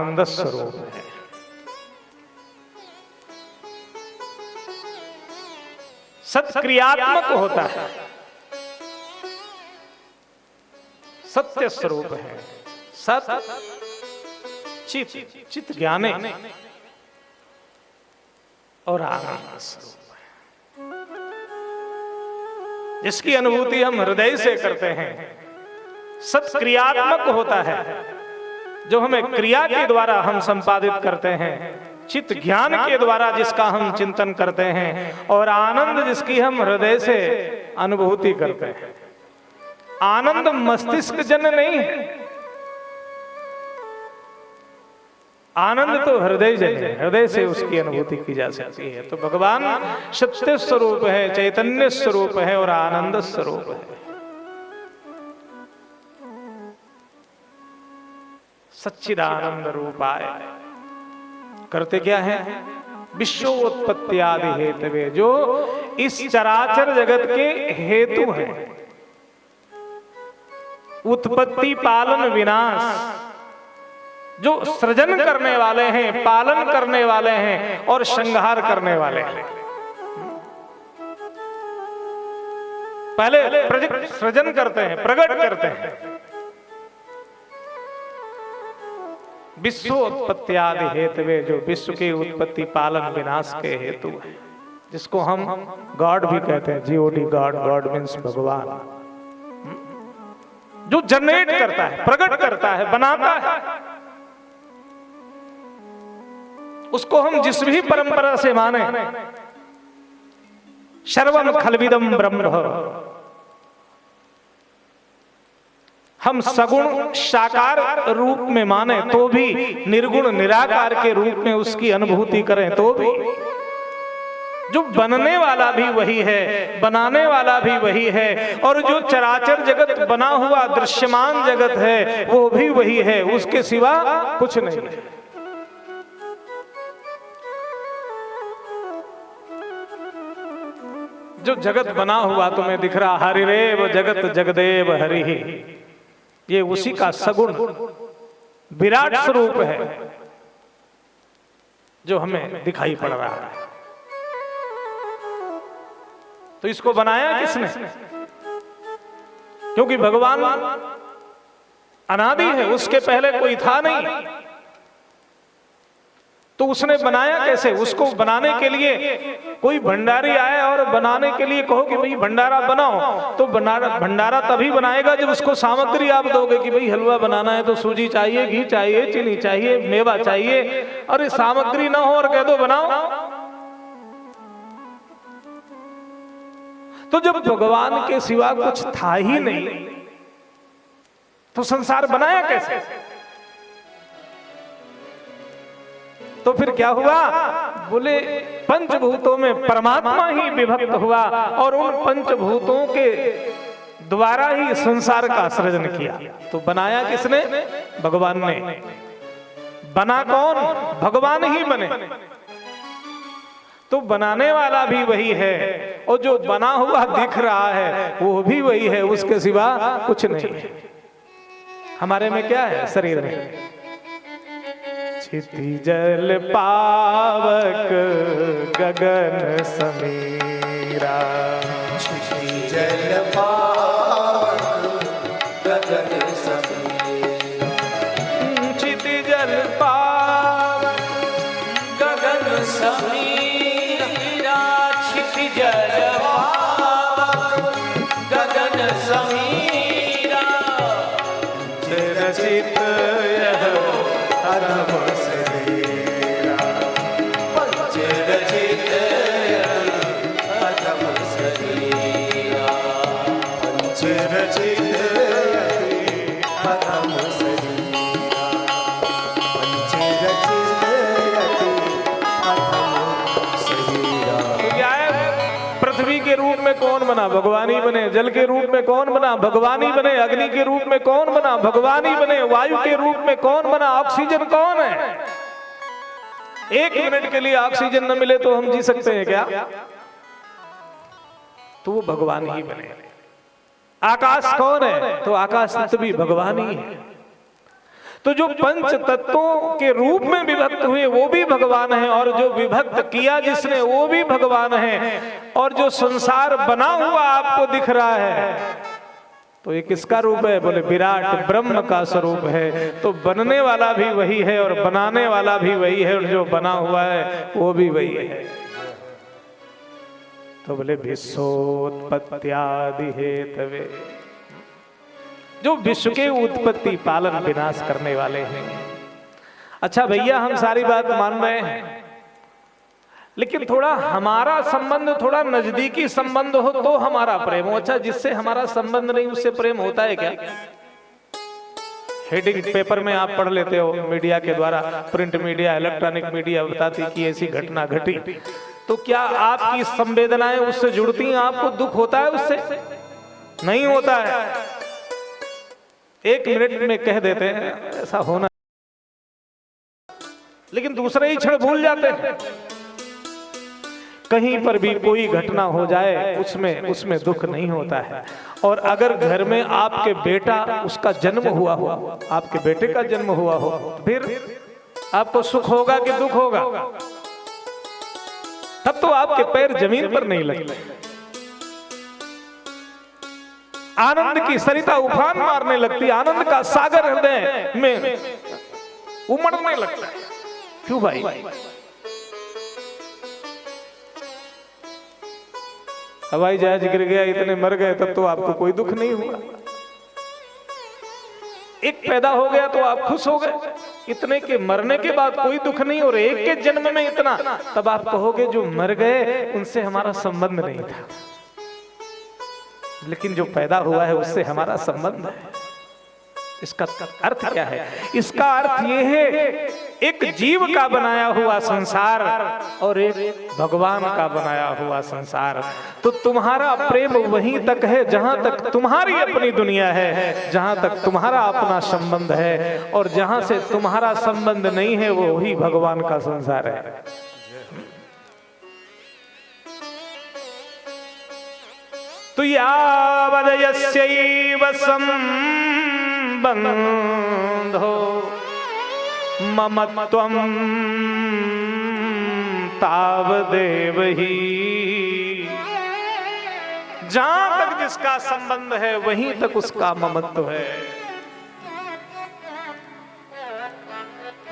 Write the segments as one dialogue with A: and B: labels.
A: आनंद स्वरूप है। सत क्रियात्मक होता है, सत्य स्वरूप है। सत चित, चित ज्ञाने और आनंद स्वरूप है, जिसकी अनुभूति हम हृदय से करते हैं। सत क्रियात्मक होता है, जो हमें क्रिया के द्वारा हम संपादित करते हैं। चित्त ज्ञान के द्वारा जिसका हम चिंतन करते हैं, और आनंद जिसकी हम हृदय से अनुभूति करते हैं। आनंद मस्तिष्क जन्य नहीं है, आनंद तो हृदय जन्य है, हृदय से उसकी अनुभूति की जा सकती है। तो भगवान सत्य स्वरूप है, चैतन्य स्वरूप है और आनंद स्वरूप है। सच्चिदानंद रूपाय करते क्या है? विश्वोत्पत्ति आदि हेतवे, जो इस चराचर जगत के हेतु हैं। उत्पत्ति पालन विनाश, जो सृजन करने वाले हैं, पालन करने वाले हैं और संहार करने वाले हैं। पहले सृजन करते हैं, प्रकट करते हैं। विश्वोत्पत्ति आदि हेतवे, जो विश्व की उत्पत्ति पालन विनाश के हेतु है, जिसको हम गॉड भी कहते हैं। जीओडी गॉड, गॉड मीन्स भगवान, जो जनरेट करता है, प्रकट करता है, बनाता है। उसको हम जिस भी परंपरा से माने, सर्वम खल्विदम ब्रह्म, हम सगुण साकार रूप में माने तो भी, निर्गुण निराकार के रूप में उसकी अनुभूति करें तो भी, जो बनने वाला भी वही है, बनाने वाला भी वही है, और जो चराचर जगत बना हुआ दृश्यमान जगत है वो भी वही है, उसके सिवा कुछ नहीं है। जो जगत बना हुआ तुम्हें दिख रहा, हरिरेव जगत जगदेव हरि, ये उसी का सगुण विराट स्वरूप है, जो हमें दिखाई पड़ रहा है। तो इसको बनाया किसने? क्योंकि भगवान अनादि है, उसके पहले कोई था नहीं। तो उसने बनाया कैसे? उसको बनाने के लिए कोई भंडारी आए और बनाने के लिए कहो कि भाई भंडारा बनाओ, तो भंडारा तभी बनाएगा जब उसको सामग्री आप दोगे कि भाई हलवा बनाना है तो सूजी चाहिए, घी चाहिए, चीनी चाहिए, मेवा चाहिए, और सामग्री ना हो और कह दो बनाओ। तो जब भगवान के सिवा कुछ था ही नहीं, तो संसार बनाया कैसे? तो फिर क्या हुआ? बोले पंचभूतों में परमात्मा ही विभक्त हुआ, और उन पंचभूतों के द्वारा ही संसार का सृजन किया। तो बनाया किसने? भगवान ने। बना कौन? भगवान ही बने। तो बनाने वाला भी वही है, और जो बना हुआ दिख रहा है वो भी वही है, उसके सिवा कुछ नहीं है। हमारे में क्या है? शरीर में क्षिति जल पावक गगन समीरा,
B: क्षिति जल पावक गगन समीरा,
A: क्षिति जल पावक
B: गगन समीरा, क्षिति जल पावक गगन समीरा,
A: रचित यह
B: अधम शरीरा, पंच रचित अधम शरीरा, पंच रचित अधम शरीरा, पंच रचित अधम शरीरा।
A: तो क्या है? पृथ्वी के रूप में कौन बना? भगवान ही बने। जल के रूप में कौन बना? भगवान ही बने। अग्नि के रूप में कौन बना? भगवान ही बने। वायु के रूप में कौन बना? ऑक्सीजन कौन है? एक मिनट के लिए ऑक्सीजन न मिले तो हम जी सकते हैं क्या? तो वो भगवान ही बने। आकाश कौन है? तो आकाश तत्व भी भगवान ही है। तो जो पंच तत्वों के रूप में विभक्त हुए वो भी भगवान है, और जो विभक्त किया जिसने वो भी भगवान है, और जो संसार बना हुआ आपको दिख रहा है तो ये किसका रूप है? बोले विराट ब्रह्म का स्वरूप है। तो बनने वाला भी वही है और बनाने वाला भी वही है, और जो बना हुआ है वो भी वही है। तो बोले विश्वोत्पत्त्यादि हेतवे, जो विश्व के उत्पत्ति पालन विनाश करने वाले हैं। अच्छा भैया, हम सारी बात मान रहे हैं, लेकिन थोड़ा हमारा संबंध थोड़ा नजदीकी संबंध हो तो हमारा प्रेम हो। अच्छा, जिससे हमारा संबंध नहीं उससे प्रेम होता है क्या? हेडिंग पेपर में आप पढ़ लेते हो, मीडिया के द्वारा, प्रिंट मीडिया, इलेक्ट्रॉनिक मीडिया बताती कि ऐसी घटना घटी, तो क्या आपकी संवेदनाएं उससे जुड़ती हैं? आपको दुख होता है उससे? नहीं होता है। एक मिनट में कह देते हैं ऐसा होना, लेकिन दूसरे ही क्षण भूल जाते हैं। कहीं पर भी कोई घटना हो जाए उसमें दुख नहीं होता है। और अगर घर में आपके बेटा उसका जन्म हुआ हो, आपके बेटे का जन्म हुआ हो, फिर आपको सुख होगा कि दुख होगा? तब तो आपके पैर जमीन पर नहीं लगते, आनंद की सरिता उफान मारने लगती, आनंद का सागर हृदय में उमड़ने लगता है। क्यों भाई? हवाई जहाज गिर गया, इतने मर गए, तब तो आपको कोई दुख नहीं हुआ। एक पैदा हो गया तो आप खुश हो गए, इतने के मरने के बाद कोई दुख नहीं, और एक के जन्म में इतना, तब आप कहोगे जो मर गए उनसे हमारा संबंध नहीं था, लेकिन जो पैदा हुआ है उससे हमारा संबंध है। इसका अर्थ क्या है? इसका अर्थ यह है, एक जीव का बनाया हुआ संसार और एक भगवान का बनाया हुआ संसार। तो तुम्हारा प्रेम वहीं तक है जहां तक तुम्हारी अपनी दुनिया है, जहां तक तुम्हारा अपना संबंध है, और जहां से तुम्हारा संबंध नहीं है वो ही भगवान का संसार है। तो यावदयस्यैव संबंधो ममत्वं तावदेव ही, जहां तक जिसका संबंध है वहीं तक उसका ममत्व है।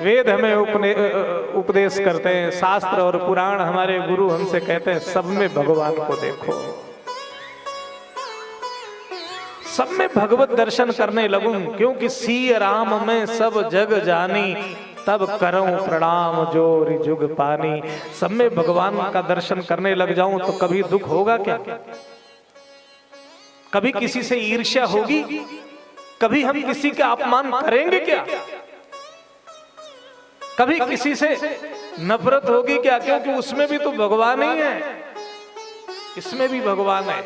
A: वेद हमें उपदेश करते हैं, शास्त्र और पुराण हमारे गुरु हमसे कहते हैं सब में भगवान को देखो, सब में भगवत दर्शन करने लगूं, क्योंकि सिय राम में सब जग जानी, तब करऊं प्रणाम जोरि जुग पानी। सब में भगवान का दर्शन करने लग जाऊं तो कभी दुख होगा क्या? कभी किसी से ईर्ष्या होगी? कभी हम किसी का अपमान करेंगे क्या? कभी किसी से नफरत होगी क्या? क्योंकि उसमें भी तो भगवान ही है, इसमें भी भगवान है।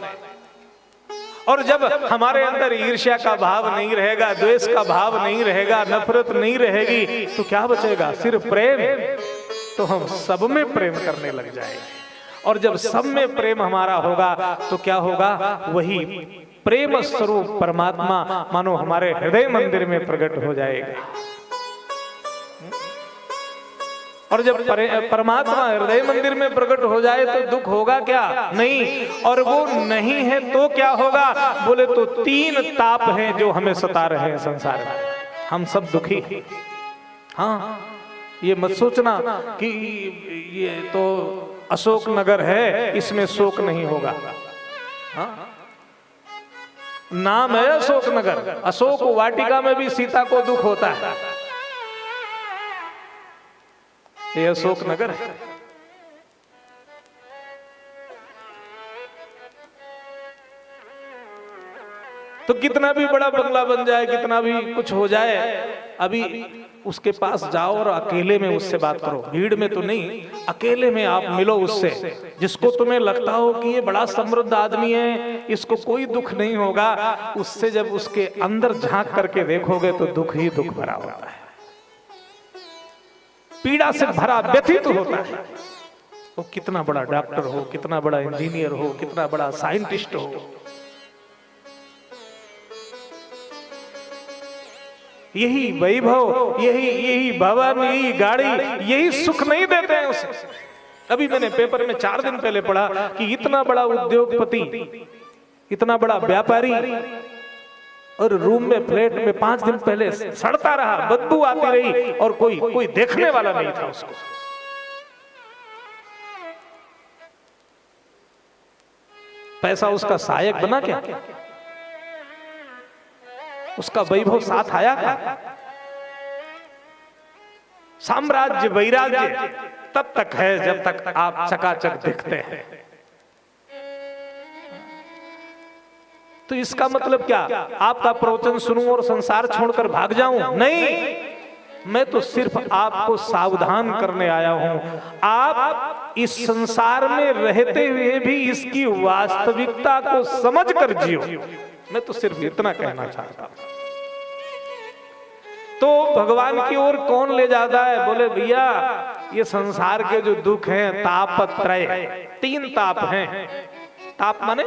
A: और जब हमारे अंदर ईर्ष्या का भाव नहीं रहेगा, द्वेष का भाव नहीं रहेगा, नफरत नहीं रहेगी, तो क्या बचेगा? सिर्फ प्रेम। तो हम सब में प्रेम करने लग जाएंगे, और जब सब में प्रेम हमारा होगा तो क्या होगा? वही प्रेम स्वरूप परमात्मा मानो हमारे हृदय मंदिर में प्रकट हो जाएगा। और जब परमात्मा हृदय मंदिर में प्रकट हो जाए तो दुख होगा क्या? नहीं। और वो नहीं है तो क्या होगा? बोले तो तीन ताप हैं जो हमें सता रहे हैं संसार में, हम सब दुखी। हाँ, ये मत सोचना कि ये तो अशोक नगर है इसमें शोक नहीं होगा। हाँ? नाम है अशोक नगर, अशोक वाटिका में भी सीता को दुख होता है, ये अशोक नगर है। तो कितना भी बड़ा बंगला बन जाए, कितना भी कुछ हो जाए, अभी उसके पास जाओ और अकेले में उससे बात करो, भीड़ में तो नहीं, अकेले में आप मिलो उससे, जिसको तुम्हें लगता हो कि ये बड़ा समृद्ध आदमी है, इसको कोई दुख नहीं होगा, उससे जब उसके अंदर झांक करके देखोगे तो दुख ही दुख भरा होता है, पीड़ा से भरा व्यथित होता है। वो कितना बड़ा डॉक्टर हो, कितना बड़ा इंजीनियर हो, कितना बड़ा साइंटिस्ट हो, यही वैभव, यही भवन, यही गाड़ी, यही सुख नहीं देते हैं उसे। अभी मैंने पेपर में 4 दिन पहले पढ़ा कि इतना बड़ा उद्योगपति, इतना बड़ा व्यापारी, और रूम में फ्लैट में 5 दिन पहले सड़ता रहा, बदबू आती रही, और कोई देखने वाला नहीं था उसको। पैसा उसका सहायक बना क्या? उसका वैभव साथ आया क्या? साम्राज्य वैराग्य तब तक है जब तक आप चकाचक दिखते हैं। तो इसका मतलब क्या? आपका प्रवचन सुनूं और संसार छोड़कर भाग जाऊं? नहीं, मैं तो सिर्फ आपको सावधान करने आया हूं। आप इस संसार में रहते हुए भी इसकी वास्तविकता को समझकर जियो। मैं तो सिर्फ इतना कहना चाहता हूं। तो भगवान की ओर कौन ले जाता है? बोले भैया, ये संसार के जो दुख हैं, तापत्रय, 3 ताप हैं। ताप माने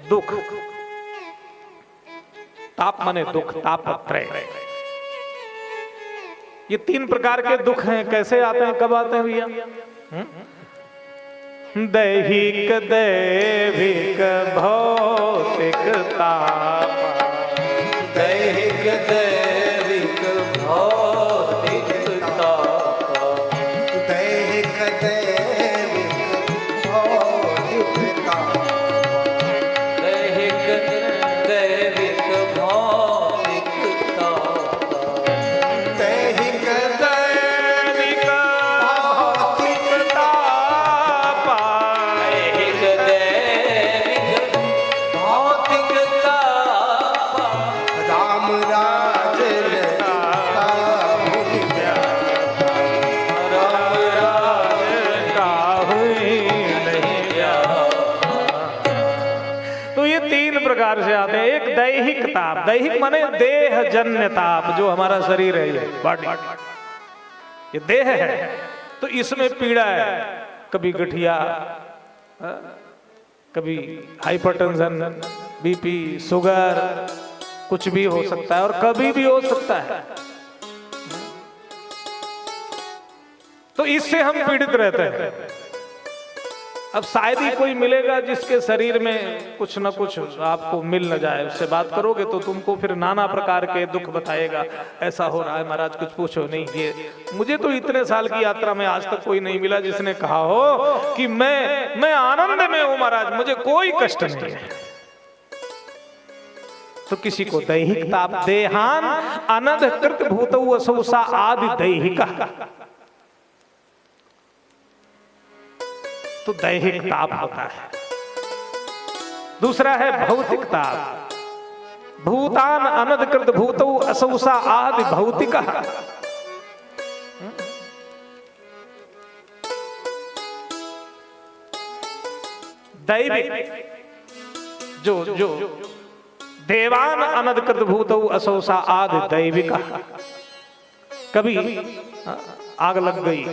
A: दुख, ताप माने दुख, तापत्रय। ये 3 प्रकार के दुख हैं। कैसे आते हैं, कब आते हैं भैया? दैहिक, दैविक, भौतिक ताप।
B: दैहिक दैविक भौतिक ताप। दैहिक दैविक भौतिक ताप।
C: दैहिक दैविक भौतिक ताप।
B: दैहिक
A: दैविक भौतिक ताप।
C: दैहिक दैविक भौतिक ताप।
B: राम राज ललिता मुनि प्यारा।
C: राम राज
A: काहुई नहीं। तो ये 3 प्रकार से आते हैं। एक दैहिक ताप, दैहिक माने देह जन्य ताप, जो हमारा शरीर है, ये बॉडी, ये देह है। तो इसमें पीड़ा है, कभी गठिया, कभी हाइपरटेंशन, बीपी, शुगर, कुछ भी हो सकता है और कभी भी हो सकता है। तो इससे हम पीड़ित रहते हैं। अब शायद ही कोई मिलेगा जिसके शरीर में कुछ न कुछ आपको मिल न जाए। उससे बात करोगे तो तुमको फिर नाना प्रकार के दुख बताएगा। ऐसा हो रहा है महाराज, कुछ पूछो नहीं। ये मुझे तो इतने साल की यात्रा में आज तक कोई नहीं मिला जिसने कहा हो कि मैं आनंद में हूं महाराज, मुझे कोई कष्ट नहीं है। तो किसी को दैहिक ताप, देहान अनध कृत भूतौ असौसा आदि दैहिका, तो दैहिक ताप होता है। दूसरा है भौतिक ताप। भूतान अनधिकृत भूतौ असौसा आदि भौतिक। दैविक, जो देवान अनधिकृत भूतौ असौसा आदि दैविक। कभी आग लग गई,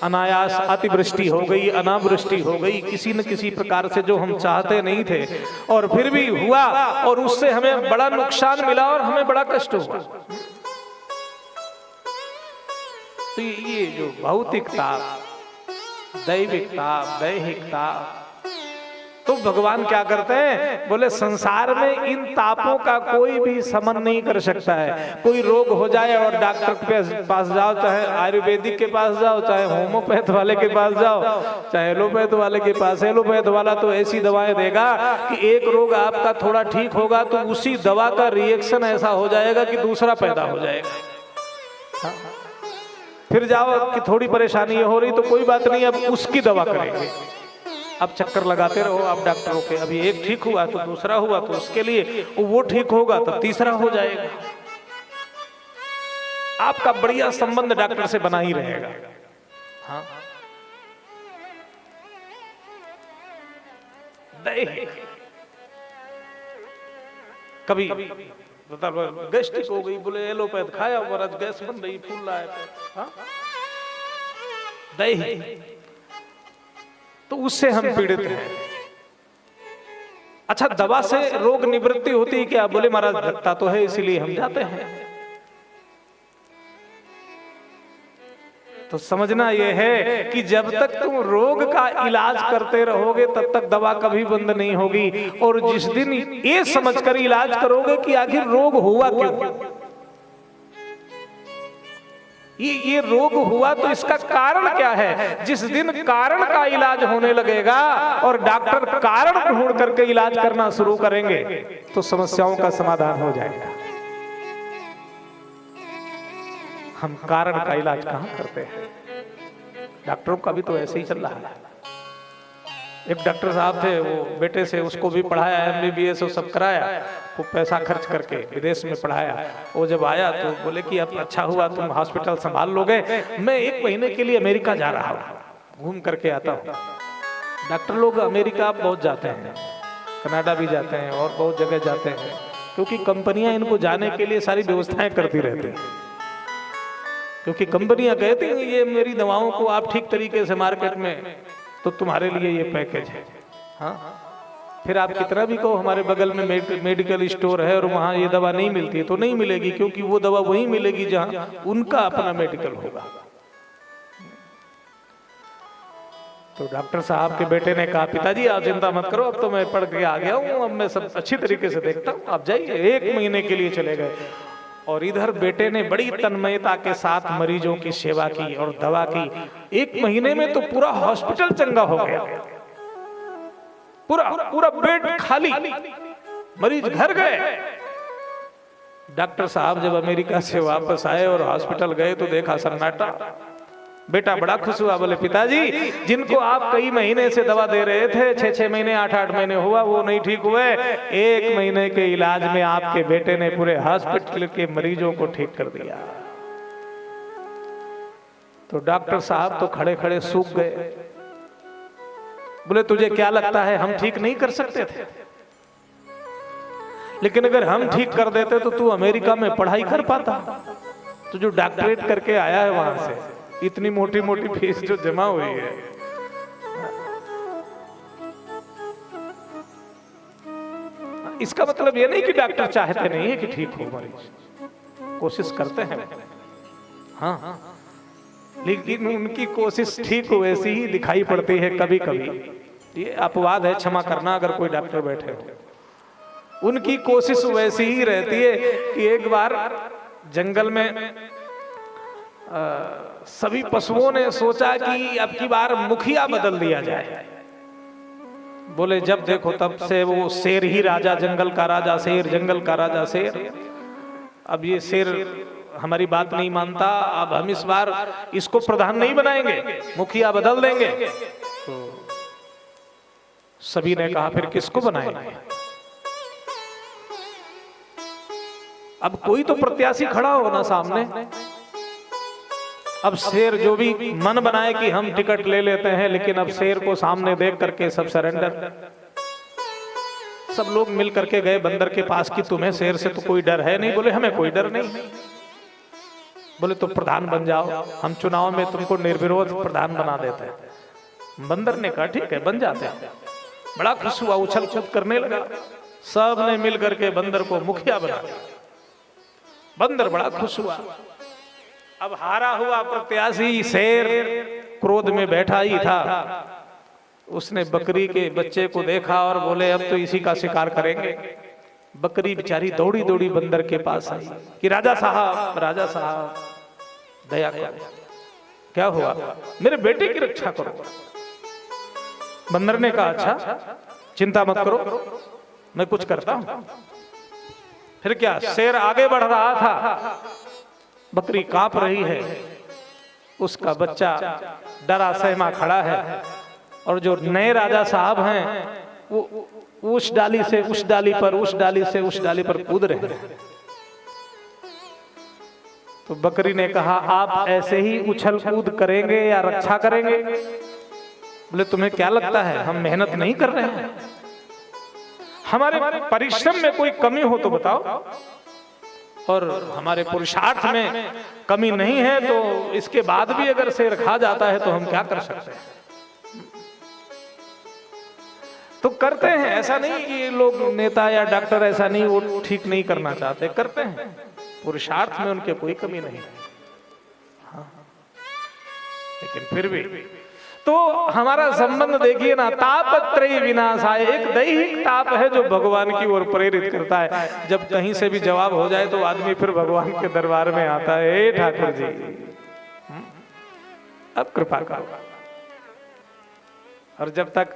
A: अनायास अतिवृष्टि हो गई, अनावृष्टि हो गई, किसी न किसी प्रकार से जो हम चाहते नहीं थे और फिर भी हुआ, और उससे हमें बड़ा नुकसान मिला और हमें बड़ा कष्ट हुआ। तो ये जो भौतिक ताप, दैविक ताप, दैहिक ताप, तो भगवान क्या करते हैं? बोले संसार में इन तापों का कोई भी समन नहीं कर सकता है। कोई रोग हो जाए और डॉक्टर के पास जाओ, चाहे आयुर्वेदिक के पास जाओ, चाहे होम्योपैथ वाले के पास जाओ, चाहे एलोपैथ वाले के पास, एलोपैथ वाला तो ऐसी दवाएं देगा कि एक रोग आपका थोड़ा ठीक होगा तो उसी दवा का रिएक्शन ऐसा हो जाएगा कि दूसरा पैदा हो जाएगा। फिर जाओ कि थोड़ी परेशानी हो रही, तो कोई बात नहीं, अब उसकी दवा करेंगे। अब चक्कर लगाते रहो आप डॉक्टरों के। अभी एक ठीक हुआ तो दूसरा हुआ, तो उसके लिए वो ठीक होगा तो तीसरा हो जाएगा। आपका बढ़िया संबंध डॉक्टर से बना ही रहेगा। हाँ, कभी मतलब गैस्ट्रिक हो गई, बोले एलोपैथ खाया, महाराज गैस बन रही, फूल रहा है। हाँ? दैहिक, तो उससे हम पीड़ित हैं। अच्छा, दवा से रोग निवृत्ति होती है क्या? बोले महाराज लगता तो है, इसीलिए हम जाते हैं। तो समझना यह है कि जब तक तुम रोग का इलाज करते रहोगे तब तक दवा कभी बंद नहीं होगी। और जिस दिन ये समझकर इलाज करोगे कि आखिर रोग हुआ क्यों, ये रोग हुआ तो इसका कारण क्या है, जिस दिन कारण का इलाज होने लगेगा और डॉक्टर कारण ढूंढ करके इलाज करना शुरू करेंगे तो समस्याओं का समाधान हो जाएगा। हम कारण का इलाज कहां करते हैं? डॉक्टरों का भी तो ऐसे ही चल रहा है। एक डॉक्टर साहब थे, वो बेटे से उसको भी पढ़ाया, MBBS वो सब कराया, वो पैसा खर्च करके विदेश में पढ़ाया। वो जब आया तो बोले कि अब अच्छा हुआ तुम हॉस्पिटल संभाल लोगे, मैं 1 महीने के लिए अमेरिका जा रहा हूँ, घूम करके आता हूँ। डॉक्टर लोग अमेरिका बहुत जाते हैं, कनाडा भी जाते हैं और बहुत जगह जाते हैं, क्योंकि कंपनियां इनको जाने के लिए सारी व्यवस्थाएं करती रहती हैं। क्योंकि कंपनियां कहती हैं ये मेरी दवाओं को आप ठीक तरीके से मार्केट में, तो तुम्हारे लिए ये पैकेज है। हाँ, फिर आप कितना भी कहो हमारे बगल में मेडिकल स्टोर है और वहां ये दवा नहीं मिलती है, तो नहीं मिलेगी, क्योंकि वो दवा वहीं मिलेगी जहां उनका अपना मेडिकल होगा। तो डॉक्टर साहब के बेटे ने कहा, पिताजी आप चिंता मत करो, अब तो मैं पढ़ के आ गया हूँ, अब मैं सब अच्छी तरीके से देखता हूँ, आप जाइए। 1 महीने के लिए चले गए और इधर बेटे ने बड़ी तन्मयता के साथ मरीजों की सेवा की और दवा की। 1 महीने में तो पूरा हॉस्पिटल चंगा हो गया, पूरा बेड खाली, मरीज घर गए। डॉक्टर साहब जब अमेरिका से वापस आए और हॉस्पिटल गए तो देखा सन्नाटा। बेटा बड़ा खुश हुआ, बोले पिताजी जिनको आप कई महीने से दवा दे रहे थे, 6-6 महीने 8-8 महीने हुआ, वो नहीं ठीक हुए, 1 महीने के इलाज में आपके बेटे ने पूरे हॉस्पिटल के मरीजों को ठीक कर दिया। तो डॉक्टर साहब तो खड़े खड़े सूख गए, बोले तुझे क्या लगता है हम ठीक नहीं कर सकते थे? लेकिन अगर हम ठीक कर देते तो तू अमेरिका में पढ़ाई कर पाता। तो जो डॉक्टरेट करके आया है वहां से, इतनी मोटी मोटी फीस जो जमा हुई है, इसका मतलब ये नहीं कि डॉक्टर चाहते नहीं है कि ठीक हो मरीज, कोशिश करते हैं। हाँ, लेकिन उनकी कोशिश ठीक हो वैसी ही दिखाई पड़ती है कभी कभी। ये अपवाद है, क्षमा करना अगर कोई डॉक्टर बैठे हो। उनकी कोशिश वैसी ही रहती है कि एक बार जंगल में सभी पशुओं ने सोचा कि अब की बार मुखिया बदल दिया जाए। बोले जब देखो तब से वो शेर ही राजा, जंगल का राजा शेर, जंगल का राजा शेर। अब ये शेर हमारी बात नहीं मानता, अब हम इस बार इसको प्रधान नहीं बनाएंगे, मुखिया बदल देंगे। तो सभी ने कहा फिर किसको बनाएंगे? अब कोई तो प्रत्याशी खड़ा हो ना सामने। अब शेर जो भी मन बनाए कि हम टिकट ले लेते हैं, लेकिन अब शेर को सामने देख करके सब सरेंडर। सब लोग मिल करके गए बंदर के पास कि तुम्हें शेर से तो कोई डर है नहीं? बोले हमें कोई डर नहीं। बोले तो प्रधान बन जाओ, हम चुनाव में तुमको निर्विरोध प्रधान बना देते हैं। बंदर ने कहा ठीक है बन जाते हैं। बड़ा खुश हुआ, उछल कूद करने लगा, सब ने मिल करके बंदर को मुखिया बना दिया। बंदर बड़ा खुश हुआ। अब हारा हुआ प्रत्याशी शेर क्रोध में बैठा ही था। उसने बकरी के बच्चे को देखा और बोले अब तो इसी का शिकार करेंगे। बकरी बेचारी दौड़ी दौड़ी बंदर के पास आई कि राजा साहब दया करो, क्या हुआ? मेरे बेटे की रक्षा करो। बंदर ने कहा अच्छा चिंता मत करो, मैं कुछ करता हूं। फिर क्या, शेर आगे बढ़ रहा था, बकरी कांप रही है, उसका बच्चा डरा सहमा खड़ा है और जो नए राजा साहब हैं वो उस डाली से उस डाली पर, उस डाली से उस डाली पर कूद रहे हैं। तो बकरी ने कहा आप ऐसे ही उछल कूद करेंगे या रक्षा करेंगे? बोले तुम्हें क्या लगता है हम मेहनत नहीं कर रहे हैं? हमारे परिश्रम में कोई कमी हो तो बताओ, और हमारे पुरुषार्थ में कमी नहीं है, तो इसके बाद भी अगर शेर खा जाता है तो हम क्या कर सकते हैं? तो करते हैं, ऐसा नहीं कि लोग नेता या डॉक्टर ऐसा नहीं वो ठीक नहीं करना चाहते, करते हैं, पुरुषार्थ में उनके कोई कमी नहीं है। हाँ। लेकिन फिर भी तो हमारा संबंध देखिए ना, तापत्रय विनाशाय, एक दैहिक ताप है जो भगवान की ओर प्रेरित करता है। जब कहीं से भी जवाब हो जाए तो आदमी फिर भगवान के दरबार में आता है, हे ठाकुर जी अब कृपा करो। और जब तक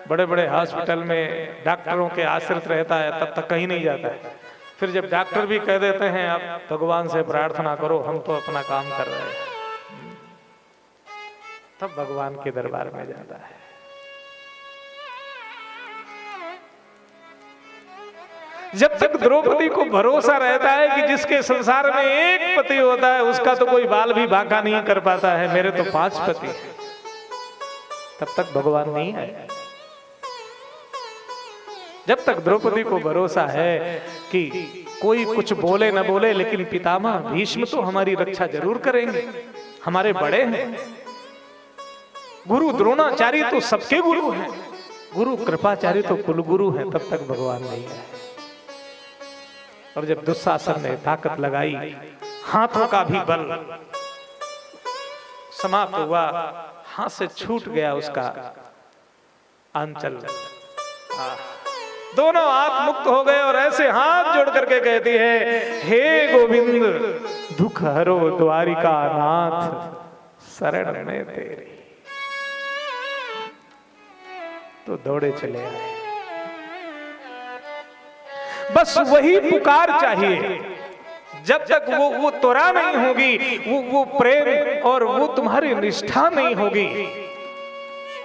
A: बड़े बड़े हॉस्पिटल में डॉक्टरों के आश्रित रहता है तब तक कहीं नहीं जाता है। फिर जब डॉक्टर भी कह देते हैं आप भगवान से प्रार्थना करो, हम तो अपना काम कर रहे हैं, तब भगवान के दरबार में जाता है। जब तक द्रौपदी को भरोसा रहता है कि जिसके संसार में एक पति होता है उसका तो कोई बाल भी बांका नहीं कर पाता है, मेरे तो 5 पति हैं, तब तक भगवान नहीं आए। जब तक द्रौपदी को भरोसा है कि कोई कुछ बोले न बोले लेकिन पितामह भीष्म तो हमारी रक्षा जरूर करेंगे, हमारे बड़े हैं, गुरु द्रोणाचार्य तो सबके गुरु हैं, गुरु कृपाचार्य तो कुल गुरु हैं, तब तक भगवान नहीं है। और जब दुशासन ने ताकत लगाई, हाथों का भी बल समाप्त हुआ, हाथ से छूट गया उसका आंचल, दोनों हाथ मुक्त हो गए और ऐसे हाथ जोड़ करके कहती है, हे गोविंद दुख हरो द्वारिका नाथ शरण में तेरी। तो दौड़े चले आए। बस वही पुकार चाहिए। जब तक वो त्वरा नहीं होगी, वो प्रेम और वो तुम्हारी निष्ठा नहीं होगी,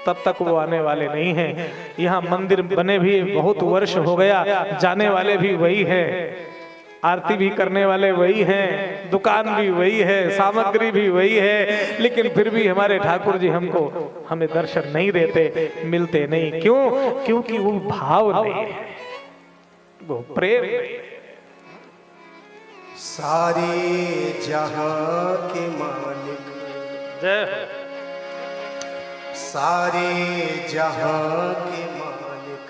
A: तब तक वो आने वाले नहीं हैं। यहाँ मंदिर बने भी बहुत वर्ष हो गया, जाने वाले भी वही है, आरती भी करने वाले वही हैं, दुकान भी वही है, सामग्री भी वही है, लेकिन फिर भी हमारे ठाकुर जी हमें दर्शन नहीं देते, मिलते नहीं। क्यों? क्योंकि वो भाव नहीं है, वो प्रेम नहीं है।
B: सारे जहां के मालिक,
A: जय हो।
B: सारे जहां के मालिक,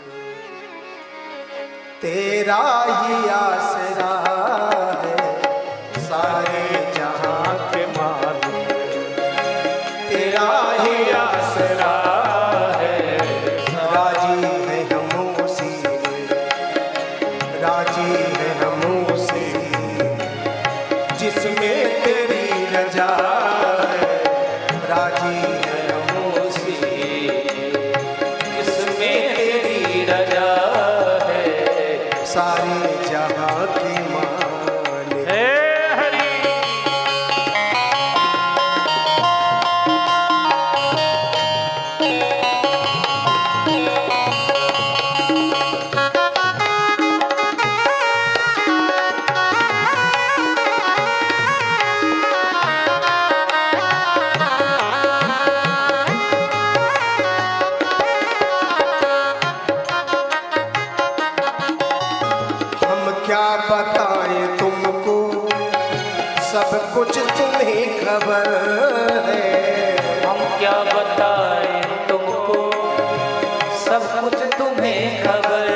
B: तेरा ही आसरा है। सारे जहां के मालिक, तेरा ही आसरा है। राजी है हम उसी में, राजी है हम उसी जिसमें तेरी रजा है। राजी है हम उसी
C: जिसमें तेरी रजा है।
B: सारे जहां के मालिक।
A: हे हरि।
B: क्या बताएं तुमको, सब कुछ तुम्हें खबर है।
C: हम क्या बताएं तुमको, सब कुछ तुम्हें खबर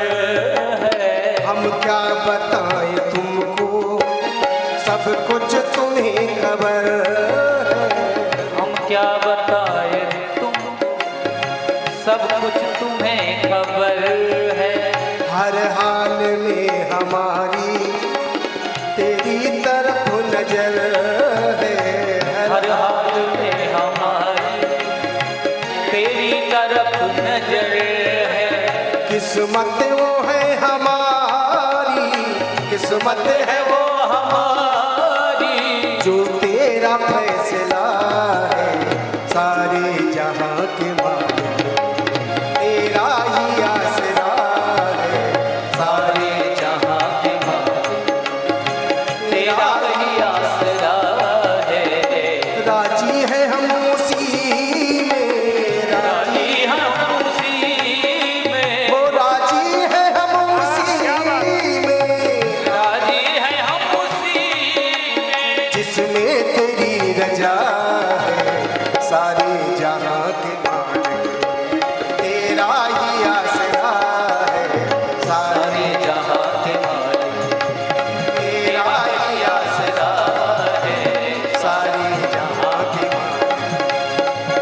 C: है।
B: हम क्या बताएं तुमको, सब कुछ तुम्हें खबर है।
C: हम क्या बताएं तुमको, सब कुछ तुम्हें खबर है।
B: हर हाल में हमारी तेरी तरफ नजर है।
C: हर हाल में हमारी तेरी तरफ नजर है।
B: किस्मत वो है हमारी, किस्मत है वो
C: हमारी
B: जो तेरा फैसला है। सारे जहां के मालिक, तेरा ही आसरा है। सारे
C: जहां के मालिक, तेरा ही आसरा है।
B: राजी है हम उसी में,
C: राजी हम उसी में,
B: वो राजी है हम उसी में
C: राजी है हम उसी में
B: जिसमें तेरी रजा है। सारे जहां के मालिक, तेरा ही आसरा है। सारे
C: सारे जहां के मालिक,
B: तेरा ही आसरा
C: आसरा है।
B: सारे जहां के मालिक,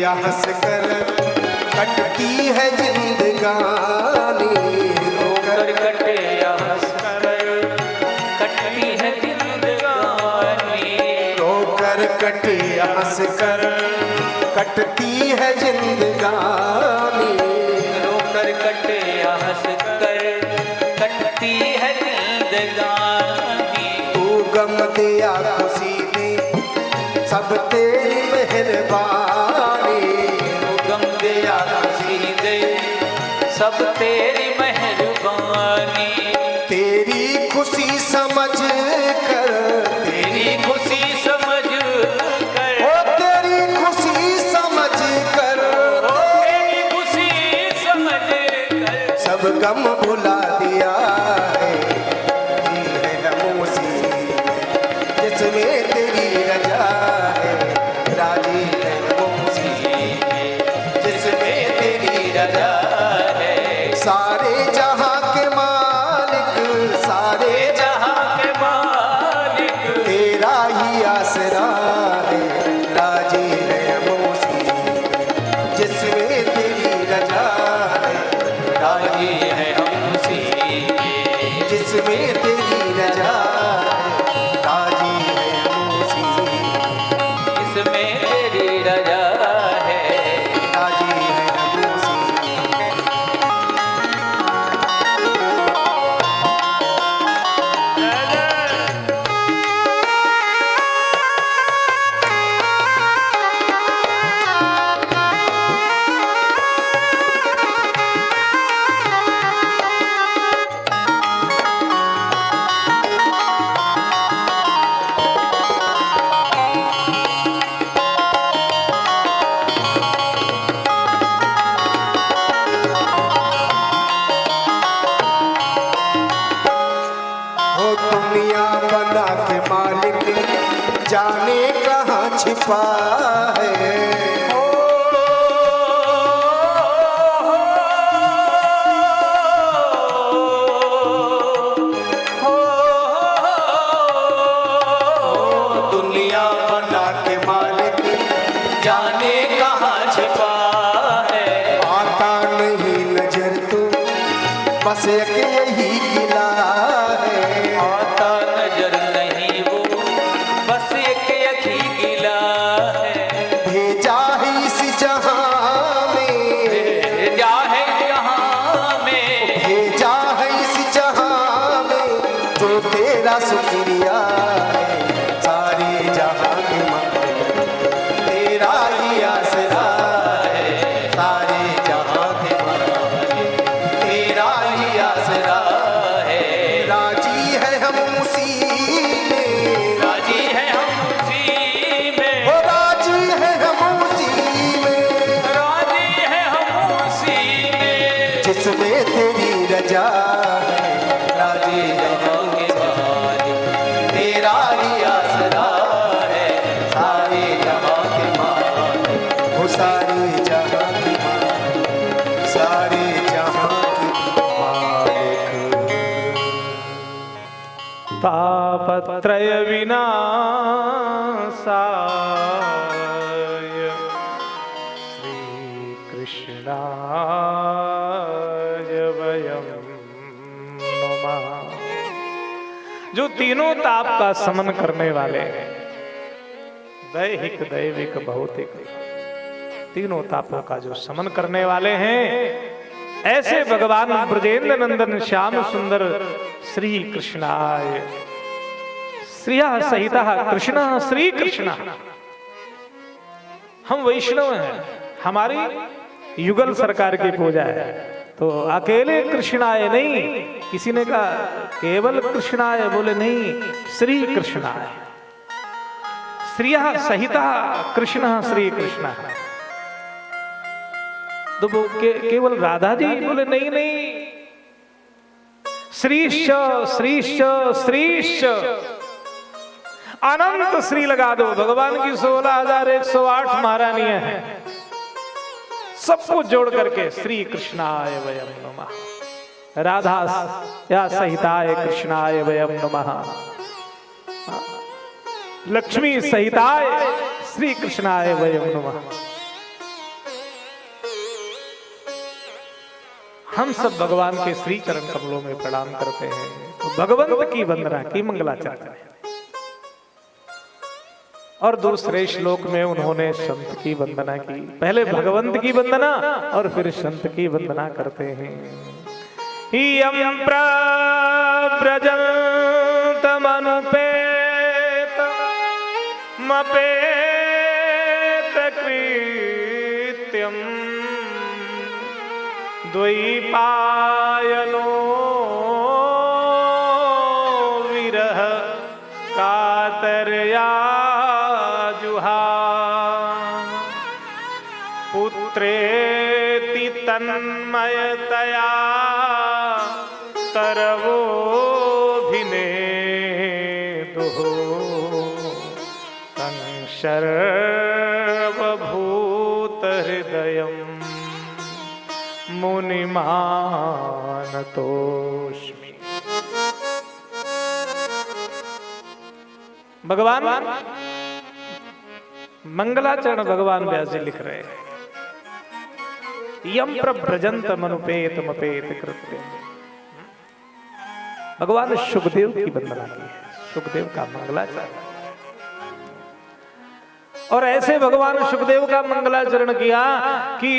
B: या हंस कर कटती है जिंदगानी,
C: रोकर कटे या हंस कर कटती है जिंदगानी,
B: रोकर कटे या हंस कर कटती है जिंदगानी,
C: रोकर कटे या हंस कर कटती है जिंदगानी।
B: तू गम दे या खुशी दे सब तेरी मेहरबानी,
C: तू गम दे या खुशी दे सब तेरी मेहरबानी,
B: तेरी खुशी समझ कर,
C: तेरी खुशी समझ कर,
B: ओ तेरी खुशी समझ कर,
C: तेरी खुशी समझ कर
B: सब गम भुला दिया है, जी है हम उसी जिसमें तेरी रजा है, राजी है हम उसी जिसमें तेरी रजा है। सारे जहां के मालिक, सारे
C: जहां के मालिक,
B: तेरा ही आसरा है, राजी है हम उसी जिसमें तेरी रजा है,
C: राजी है हम उसी
B: जिसमें तेरी रजा है, राजी है हम उसी
C: जिसमें तेरी रजा है।
B: राजी है हम उसी। हो दुनिया बना के मालिक जाने कहाँ छिपा है, दुनिया बना के मालिक
C: जाने कहाँ छिपा है,
B: आता नहीं नजर तो बस एक यही गिला है,
C: आता नजर नहीं वो बस एक यही गिला है,
B: भेजा है इस जहां में,
C: भेजा है जहां में,
B: भेजा है इस जहां में जो तेरा शुक्रिया है, सारे जहां के मालिक तेरा ही आसरा है, सारे जहां के मालिक तेरा ही आसरा है, राजी है हम उसी में,
C: राजी है हम उसी में,
B: ओ राजी है हम उसी में,
C: राजी है हम उसी में,
B: जिसमें तेरी रजा है, राजी है हम
C: के मालिक
B: तेरा ही आसरा है, सारे जहां के मालिक, वो सारे जहां के मालिक, सारे जहां के मालिक।
A: तापत्रय विनाशाय श्री कृष्णाय वयं नमः। जो तीनों ताप का समन करने वाले हैं, दैहिक दैविक भौतिक, तीनों तापों का जो समन करने वाले हैं, ऐसे भगवान ब्रजेंद्र नंदन श्याम सुंदर श्री कृष्णाय, श्रिया सहिता कृष्ण श्री कृष्ण। हम वैष्णव हैं, हमारी युगल सरकार की पूजा है, तो अकेले कृष्णाय नहीं, किसी ने कहा केवल कृष्णाय, बोले नहीं, श्री कृष्णाय, श्रिया सहिता कृष्ण श्री कृष्ण। तो वो केवल राधा जी, बोले नहीं नहीं, श्रीश्च श्रीश्च श्रीश्च, अनंत श्री लगा दो। भगवान की 16,108 महारानियां हैं, सबको जोड़ करके श्री कृष्णाय वयम नमः, राधा या सहिताय कृष्णाय वयम नमः, लक्ष्मी सहिताय श्री कृष्णाय वयम नमः। हम सब भगवान के श्री चरण कमलों में प्रणाम करते हैं। तो भगवंत की वंदना की, मंगलाचरण है। और दूसरे श्लोक में उन्होंने संत की वंदना की। पहले भगवंत की वंदना और फिर संत की वंदना करते हैं। यं प्रव्रजन्तमनुपेत मपेत कृत्यम् द्वैपायनो विरह कातरया जुहाव पुत्रेति तन्मयतया तरवोभिनेदुः तं सर्वभूतहृदयं मुनिमानतोऽस्मि। भगवान मंगलाचरण भगवान व्यास जी लिख रहे हैं, यम प्रव्रजंत मनुपेत मपेत कृत्य। भगवान सुखदेव की वंदना की है, सुखदेव का मंगलाचरण। और ऐसे भगवान सुखदेव का मंगलाचरण किया कि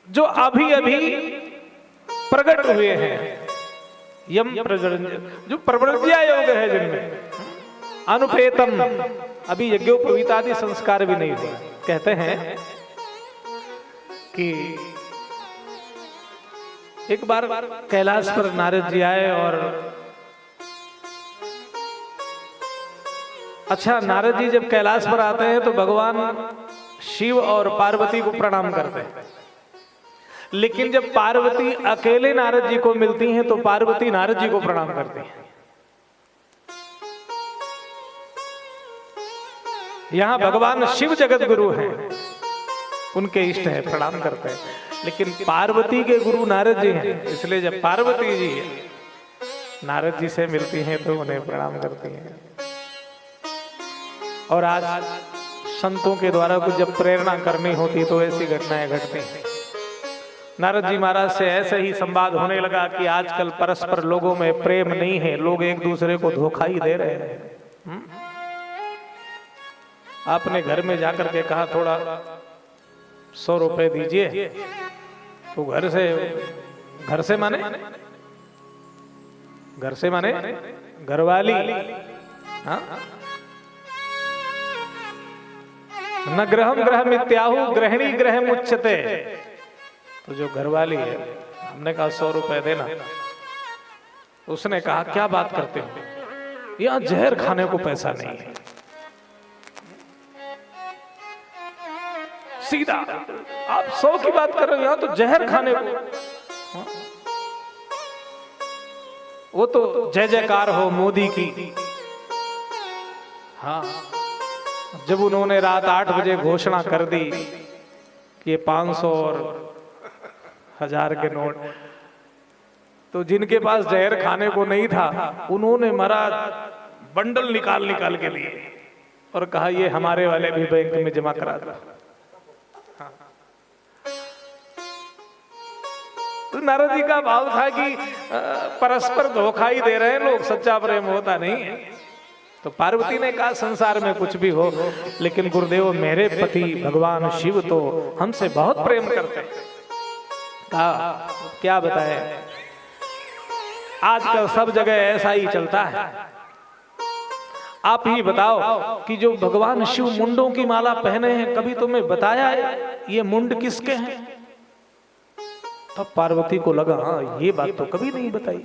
A: जो अभी अभी प्रकट हुए हैं, यम जो प्रव्रज्या योग है जिनमें, अनुपेतम, अभी यज्ञोपवीत आदि संस्कार भी नहीं हुए। कहते हैं कि एक बार कैलाश पर नारद जी आए और अच्छा, नारद जी जब कैलाश पर आते हैं तो भगवान शिव और पार्वती को प्रणाम करते हैं। लेकिन जब पार्वती अकेले नारद जी को मिलती हैं तो पार्वती नारद जी को प्रणाम करती हैं। यहां भगवान शिव जगत गुरु हैं, उनके इष्ट है, प्रणाम करते हैं। लेकिन पार्वती के गुरु नारद जी हैं, इसलिए जब पार्वती जी नारद जी से मिलती हैं तो उन्हें प्रणाम करती हैं। और आज संतों के द्वारा कुछ जब प्रेरणा करनी होती तो ऐसी घटनाएं घटती हैं। नारद जी महाराज से ऐसे ही संवाद होने लगा कि आजकल परस्पर लोगों में प्रेम नहीं है, लोग एक दूसरे को धोखा ही दे रहे हैं। आपने घर में जाकर के कहा थोड़ा 100 रुपए दीजिए, तो घर से माने घरवाली, हाँ? न ग्रहम ग्रहम इत्याहु गृहिणी ग्रह मुच्यते। तो जो घरवाली है, हमने कहा 100 रुपए देना, उसने कहा क्या बात करते हो, यहाँ जहर खाने को पैसा नहीं है। सीधा आप 100 की बात कर रहे हो, यहाँ तो जहर खाने को। हाँ? वो तो जय जयकार हो मोदी की। हाँ, जब उन्होंने रात 8 बजे घोषणा कर दी कि 500 और 1000 के नोट, तो जिनके पास जहर खाने को नहीं था उन्होंने मरा बंडल निकाल के लिए और कहा ये हमारे वाले भी बैंक में जमा करा दो। तो नारद जी का भाव था कि परस्पर धोखा ही दे रहे हैं लोग, सच्चा प्रेम होता नहीं है। तो पार्वती ने कहा संसार में कुछ भी हो, लेकिन गुरुदेव मेरे पति भगवान शिव तो हमसे बहुत प्रेम करते हैं। कहा क्या बताए, आजकल सब जगह ऐसा ही चलता है। आप ही बताओ कि जो भगवान शिव मुंडों की माला पहने हैं, कभी तुम्हें बताया है ये मुंड किसके हैं? तब पार्वती को लगा हाँ ये बात तो कभी नहीं बताई।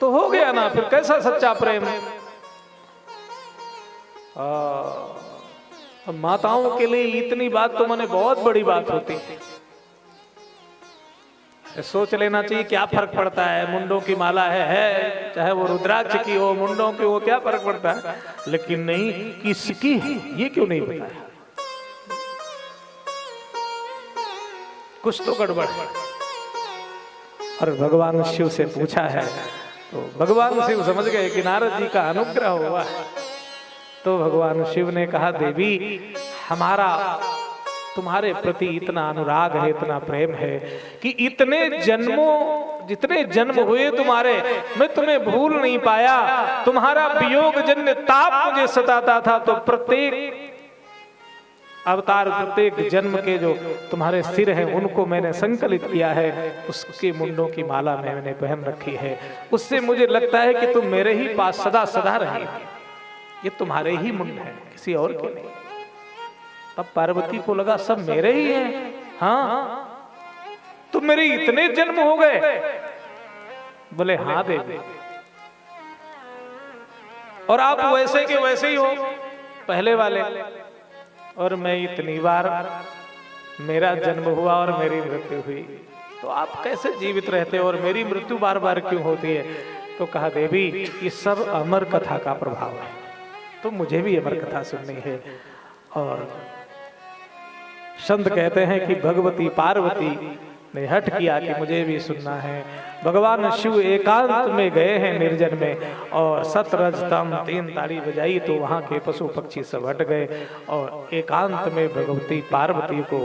A: तो हो गया ना, फिर कैसा सच्चा प्रेम है। माताओं के लिए इतनी बात तो माने बहुत बड़ी बात होती है। सोच लेना चाहिए क्या फर्क पड़ता है, मुंडों की माला है चाहे वो रुद्राक्ष की हो, मुंडों की हो, क्या फर्क पड़ता है। लेकिन नहीं, किसकी ये क्यों नहीं बताया, कुछ तो गड़बड़ है। और भगवान शिव से पूछा है तो भगवान शिव समझ गए कि नारद जी का अनुग्रह हुआ है। तो भगवान शिव ने कहा देवी हमारा तुम्हारे प्रति इतना अनुराग है, इतना प्रेम है कि जितने जन्म हुए तुम्हारे, मैं तुम्हें भूल नहीं पाया। तुम्हारा वियोग जन्य ताप मुझे सताता था, तो प्रत्येक अवतार, प्रत्येक जन्म के जो तुम्हारे सिर हैं उनको मैंने संकलित किया है, उसके मुंडों की माला मैंने पहन रखी है। उससे मुझे लगता है कि तुम मेरे ही पास सदा सदा रहे। ये तुम्हारे ही मुंड है, किसी और के नहीं। तब पार्वती को लगा सब मेरे ही हैं। हाँ, तुम मेरे इतने जन्म हो गए? बोले हाँ देवी, और आप वैसे के वैसे ही हो, पहले वाले। और मैं इतनी बार मेरा जन्म हुआ और मेरी मृत्यु हुई, तो आप कैसे जीवित रहते हो और मेरी मृत्यु बार बार क्यों होती है? तो कहा देवी, ये सब अमर कथा का प्रभाव है, तो मुझे भी अमर कथा सुननी है। और संत कहते हैं कि भगवती पार्वती ने हट किया कि मुझे भी सुनना है। भगवान शिव एकांत में गए हैं निर्जन में, और सतरजतम 3 ताड़ी बजाई तो वहां के पशु पक्षी सब हट गए, और एकांत में भगवती पार्वती को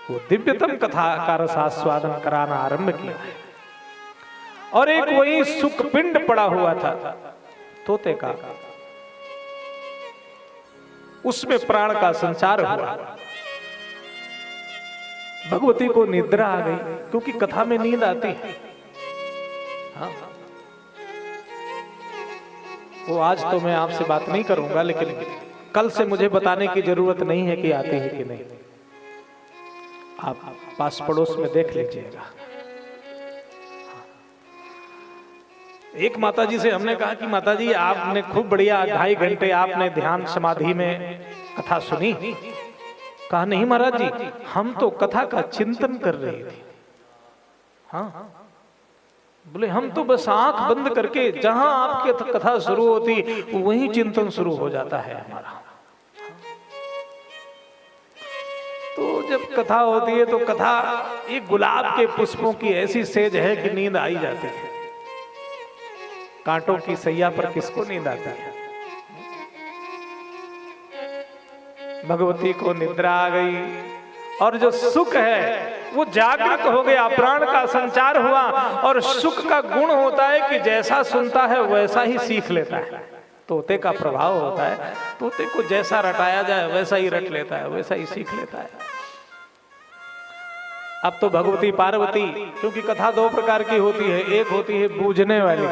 A: वो दिव्यतम कथा का रसास्वादन कराना आरंभ किया। और एक वही सुखपिंड पड़ा हुआ था तोते का, उसमें प्राण का संचार हुआ। भगवती को निद्रा आ गई, क्योंकि कथा में नींद आती है। हाँ, वो आज तो मैं आपसे बात नहीं करूंगा, लेकिन कल से मुझे बताने की जरूरत नहीं है कि आती है कि नहीं। आप पास पड़ोस में देख लीजिएगा। एक माताजी से हमने कहा कि माताजी, आपने खूब बढ़िया 2.5 घंटे आपने ध्यान समाधि में कथा सुनी। कहा नहीं महाराज जी, हम तो कथा का चिंतन कर रहे थे। हाँ, बोले हम तो बस आंख बंद करके जहां आपकी कथा शुरू होती वहीं चिंतन शुरू हो जाता है हमारा। तो जब कथा होती है तो कथा एक गुलाब के पुष्पों की ऐसी सेज है कि नींद आई जाती है। कांटों की सैया पर किसको नींद आती है? भगवती को निद्रा आ गई, और जो सुख है वो जागृत हो गया, प्राण का संचार हुआ। और सुख का गुण होता है कि जैसा सुनता है वैसा ही सीख लेता है। तोते का प्रभाव होता है, तोते को जैसा रटाया जाए वैसा ही रट लेता है, वैसा ही सीख लेता है। अब तो भगवती पार्वती, क्योंकि कथा 2 प्रकार की होती है, एक होती है बूझने वाली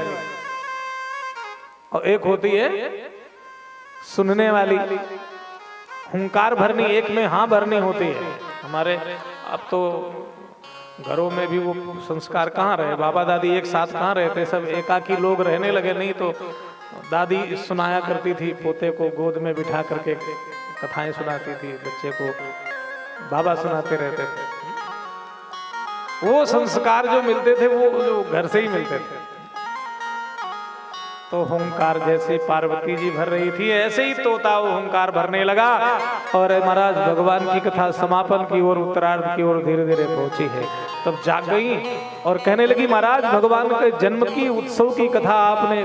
A: और एक होती है सुनने वाली। हुंकार भरनी, एक में हाँ भरनी होती है। हमारे अब तो घरों में भी वो संस्कार कहाँ रहे, बाबा दादी एक साथ कहाँ रहते, सब एकाकी लोग रहने लगे। नहीं तो दादी सुनाया करती थी, पोते को गोद में बिठा करके कथाएं सुनाती थी, बच्चे को बाबा सुनाते रहते थे। वो संस्कार जो मिलते थे वो जो घर से ही मिलते थे। तो हुंकार जैसे पार्वती जी भर रही थी, ऐसे ही तोता वो हुंकार भरने लगा। और महाराज भगवान की कथा समापन की ओर, उत्तरार्ध की ओर धीरे धीरे पहुंची है। तब जाग गई और कहने लगी, महाराज भगवान के जन्म की उत्सव की कथा आपने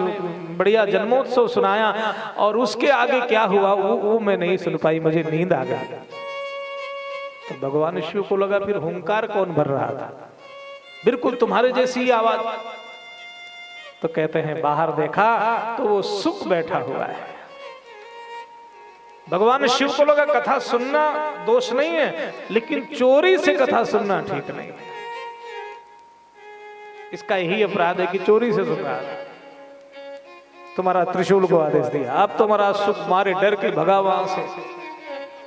A: बढ़िया जन्मोत्सव सुनाया, और उसके आगे क्या हुआ वो मैं नहीं सुन पाई, मुझे नींद आ गई। तो भगवान शिव को लगा फिर हुंकार कौन भर रहा था, बिल्कुल तुम्हारे जैसी आवाज। तो कहते हैं बाहर देखा तो वो सुख बैठा हुआ है। भगवान शिव को लगा कथा सुनना दोष नहीं है, लेकिन चोरी से कथा सुनना ठीक नहीं है। इसका यही अपराध है कि चोरी से सुन रहा है। तुम्हारा त्रिशूल को आदेश दिया, अब तुम्हारा सुख मारे डर के भगा वहां से,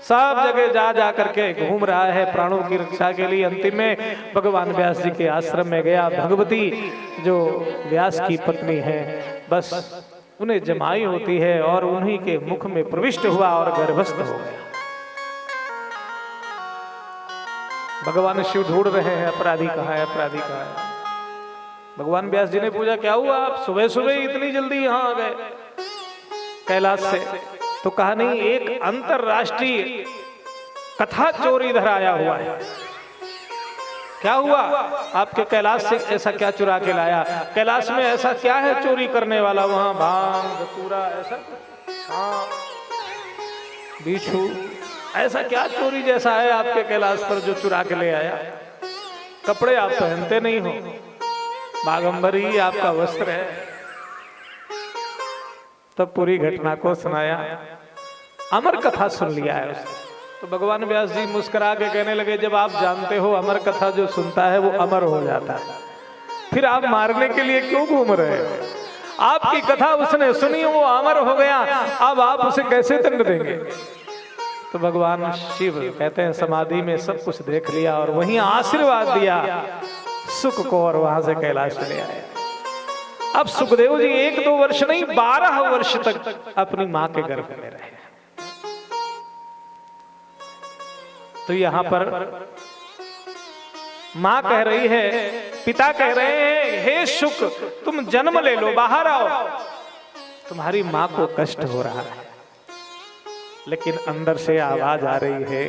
A: सब जगह जा जा करके घूम रहा है प्राणों की रक्षा के लिए। अंतिम में भगवान व्यास जी के आश्रम में गया। भगवती जो व्यास की पत्नी है, बस उन्हें जमाई होती है, और उन्हीं के मुख में प्रविष्ट हुआ और गर्भस्थ हो गया। भगवान शिव ढूंढ रहे हैं अपराधी कहाँ है, अपराधी कहाँ है। भगवान व्यास जी ने पूछा क्या हुआ, आप सुबह सुबह इतनी जल्दी यहाँ आ गए कैलाश से? तो कहा नहीं, एक अंतरराष्ट्रीय कथा चोरी इधर आया हुआ है। क्या हुआ, आपके कैलाश से ऐसा क्या चुरा के लाया? कैलाश में ऐसा क्या है चोरी करने वाला? वहां भांग धतूरा ऐसा, सांप बिच्छू ऐसा क्या चोरी जैसा है आपके कैलाश पर जो चुरा के ले आया? कपड़े आप पहनते नहीं हो, बागंबर ही आपका वस्त्र है। तब पूरी घटना को सुनाया, अमर कथा सुन लिया है उसने। तो भगवान व्यास जी मुस्कुरा के कहने लगे, जब आप जानते हो अमर कथा जो सुनता है वो अमर हो जाता है, फिर आप मारने के लिए क्यों घूम रहे हो? आपकी कथा उसने सुनी, वो अमर हो गया, अब आप उसे कैसे दंड देंगे? तो भगवान शिव कहते हैं समाधि में सब कुछ देख लिया और वहीं आशीर्वाद दिया सुख को, और वहां से कैलाश ले आए। अब सुखदेव जी 1-2 वर्ष नहीं 12 वर्ष तक अपनी मां के गर्भ में रहे। तो यहां पर मां कह रही है, पिता कह रहे हैं, हे शुक तुम जन्म ले लो, बाहर आओ, तुम्हारी मां को कष्ट हो रहा है। लेकिन अंदर से आवाज आ रही है,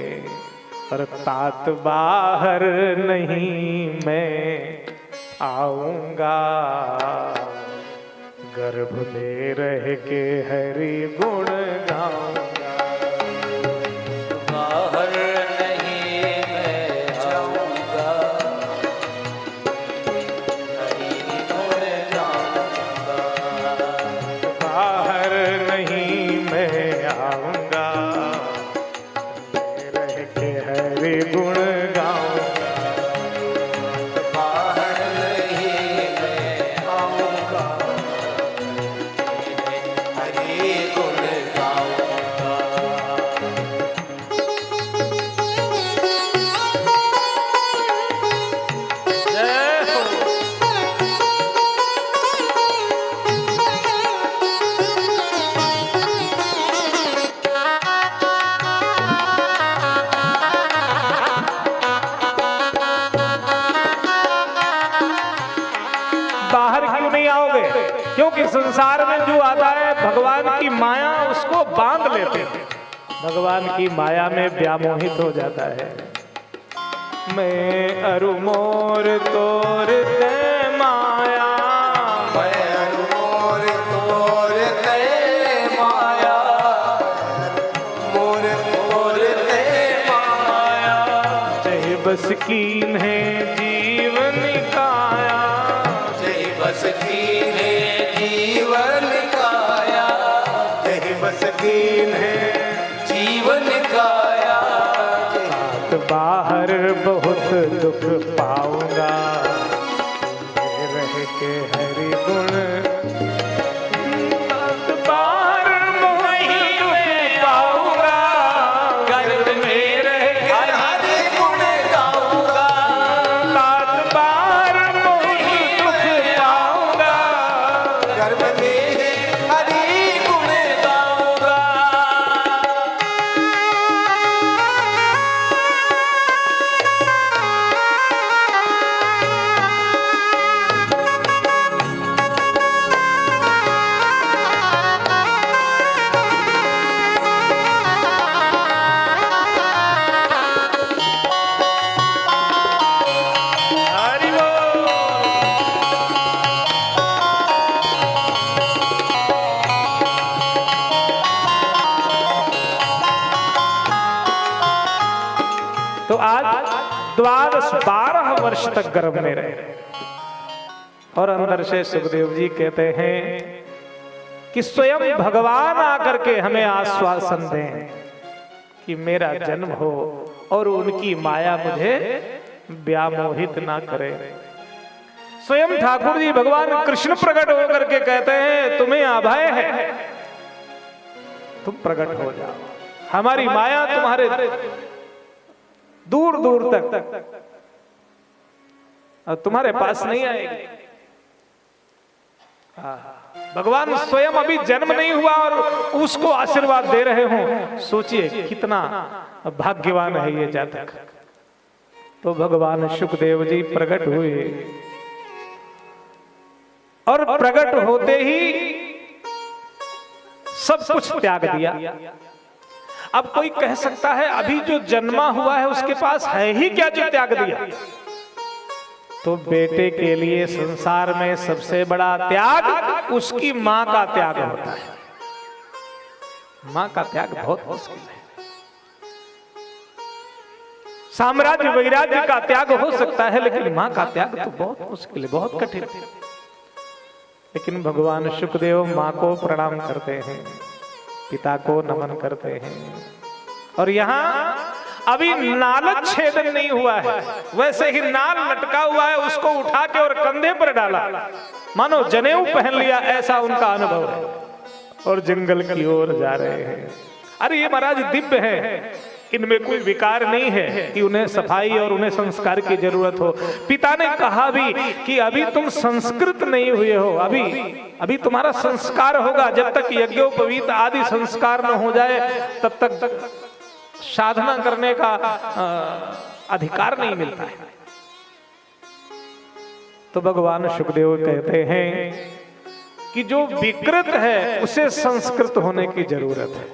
A: पर तात बाहर नहीं मैं आऊंगा, गर्भ में रह के हरि गुण गाऊंगा।
C: बाहर नहीं मैं जाऊंगा, हरि गुण गाऊंगा।
A: बाहर नहीं मैं आऊंगा, रह के हरि गुण गाऊंगा।
C: बाहर नहीं मैं आऊंगा, हरि गुण गाऊंगा।
A: जय हो। बाहर क्यों नहीं आओगे? क्योंकि संसार में जो आता है भगवान की माया उसको बांध लेते हैं, भगवान की माया में व्यामोहित हो जाता है। मैं अरु मोर तोर ते माया,
B: मैं मोर तोर ते माया, मोर तोर ते माया,
A: जय बस कीन है जीवन काया,
C: जय बस कीन्हे जीवन काया,
B: जय बस कीन है
C: जीवन काया।
A: तात बाहर बहुत दुख पाऊंगा, मैं रह के हरि गुण। तात बाहर बहुत दुख पाऊंगा,
C: गर्भ में रह के हरि गुण गाऊंगा।
A: तात बाहर बहुत दुख पाऊंगा,
B: गर्भ में
C: हरि गुण गाऊंगा।
A: हरि बोल। तो आज 12 वर्ष तक गर्भ में रहे, और अंदर से सुखदेव जी कहते हैं कि स्वयं भगवान आकर के हमें आश्वासन दें कि मेरा जन्म हो और उनकी माया मुझे व्यामोहित ना करे। स्वयं ठाकुर जी भगवान कृष्ण प्रकट होकर के कहते हैं, तुम्हें अभय है, तुम प्रकट हो जाओ, हमारी माया तुम्हारे दूर दूर तक और तुम्हारे पास नहीं आएगी। भगवान स्वयं अभी जन्म नहीं हुआ और उसको आशीर्वाद दे रहे हो, सोचिए कितना भाग्यवान है ये जातक। तो भगवान सुखदेव जी प्रकट हुए और प्रकट होते ही सब कुछ त्याग दिया। अब कोई कह सकता है अभी जो जन्मा हुआ है उसके पास है ही क्या जो त्याग दिया? तो बेटे के लिए संसार में सबसे बड़ा त्याग उसकी मां का त्याग होता है। मां का त्याग बहुत मुश्किल है। साम्राज्य वैराग्य का त्याग हो सकता है, लेकिन मां का त्याग तो बहुत मुश्किल है, बहुत कठिन है। लेकिन भगवान शुकदेव मां को प्रणाम करते हैं, पिता को नमन करते हैं। और यहाँ अभी नाल छेदन नहीं हुआ है, वैसे ही नाल लटका हुआ है, उसको उठा के और कंधे पर डाला, मानो जनेऊ पहन लिया, ऐसा उनका अनुभव है। और जंगल की ओर जा रहे हैं। अरे ये महाराज दिव्य है, इनमें कोई विकार नहीं है कि उन्हें सफाई और उन्हें संस्कार की जरूरत हो। पिता ने कहा भी कि अभी तुम संस्कृत नहीं हुए हो, अभी तुम्हारा संस्कार होगा। जब तक यज्ञोपवीत आदि संस्कार न हो जाए तब तक साधना करने का अधिकार नहीं मिलता है। तो भगवान शुकदेव कहते हैं कि जो विकृत है उसे संस्कृत होने की जरूरत है,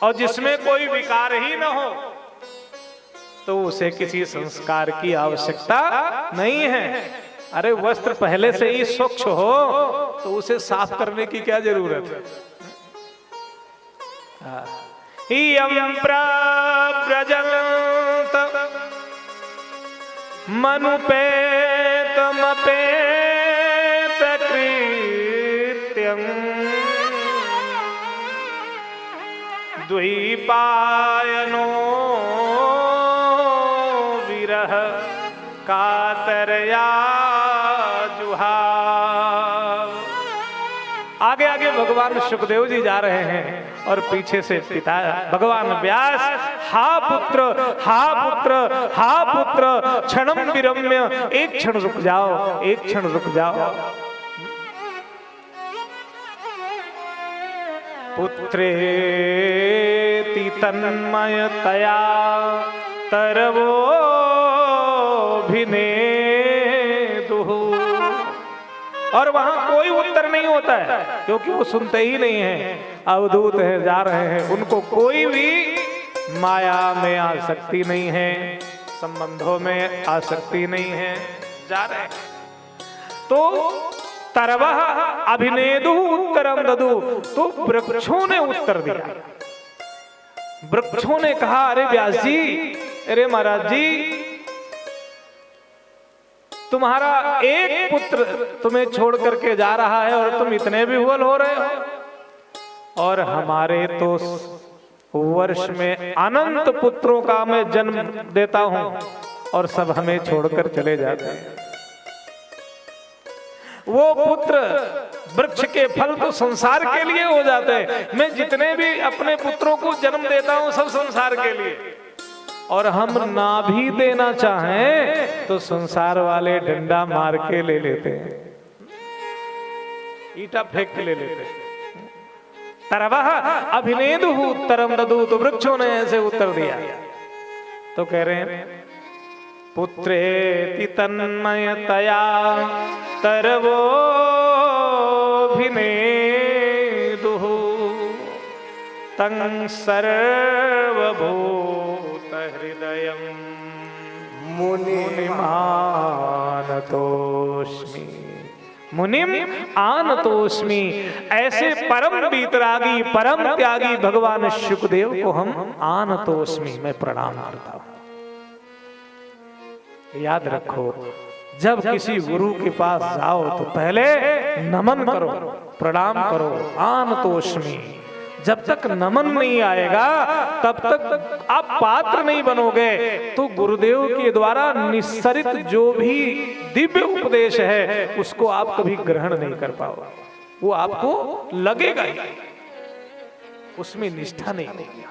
A: और जिसमें कोई विकार ही न हो तो उसे किसी संस्कार की आवश्यकता नहीं है। अरे वस्त्र पहले से ही स्वच्छ हो तो उसे साफ करने की क्या जरूरत है। यं प्रव्रजन्त मनुपेतमपेत कृत्यं द्वैपायनो विरह कातरया जुहाव। आगे आगे भगवान शुकदेव जी जा रहे हैं और पीछे से पिता भगवान व्यास, हा पुत्र हा पुत्र हा पुत्र क्षणम विरम्य, एक क्षण रुक जाओ, एक क्षण रुक जाओ। पुत्रेति तन्मयतया तरवोभिनेदुः। और वहां कोई उत्तर नहीं होता है, क्योंकि वो सुनते ही नहीं है। अवधूत है, जा रहे हैं, उनको कोई भी माया में आसक्ति नहीं है, संबंधों में आसक्ति नहीं है, जा रहे हैं। तो तरवः अभिनेदु उत्तरम ददु, तो वृक्षों ने उत्तर दिया। वृक्षों ने कहा, अरे व्यास जी, अरे महाराज जी, तुम्हारा एक पुत्र तुम्हें छोड़ करके जा रहा है और तुम इतने विह्वल हो रहे हो, और हमारे तो वर्ष में अनंत पुत्रों का मैं जन्म देता हूं और सब हमें छोड़कर चले जाते हैं। वो पुत्र वृक्ष के फल तो संसार के लिए हो जाते हैं, मैं जितने भी अपने पुत्रों को जन्म देता हूं सब संसार के लिए, और हम ना भी देना चाहें तो संसार वाले डंडा मार के ले लेते हैं, ईटा फेंक के ले लेते हैं। तरवः अभिनेदुः उत्तरम ददु, तो वृक्षों ने ऐसे उत्तर दिया। तो कह रहे हैं, पुत्रेति तन्मयतया तरवोभिनेदुः तं सर्वभूत हृदयं मुनिमानतोस्मि, मुनिम आनतोस्मि। ऐसे परम वीतरागी परम त्यागी भगवान शुकदेव को हम आनतोस्मि, मैं प्रणाम करता हूं। याद रखो, जब किसी गुरु के पास जाओ तो पहले नमन करो, प्रणाम करो, आनतोस्मि। जब तक नमन नहीं आएगा तब तक आप पात्र नहीं बनोगे, तो गुरुदेव के द्वारा निस्सरित जो भी दिव्य उपदेश है उसको आप कभी ग्रहण नहीं कर पाओगे, वो आपको लगेगा ही, उसमें निष्ठा नहीं होगी।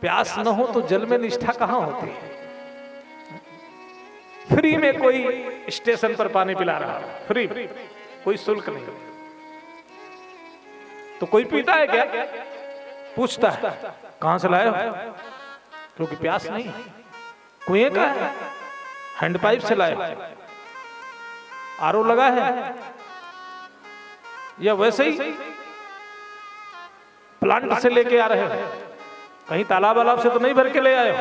A: प्यास न हो तो जल में निष्ठा कहां होती है। फ्री में कोई स्टेशन पर पानी पिला रहा है, फ्री, कोई शुल्क नहीं, तो कोई पीता है क्या? पूछता है कहां से लाए हो, क्योंकि प्यास नहीं, कुएं का है, हैंडपाइप से लाए, आरओ लगा है, या वैसे ही प्लांट से लेके आ रहे हो, कहीं तालाब वालाब से तो नहीं भर के ले आए हो,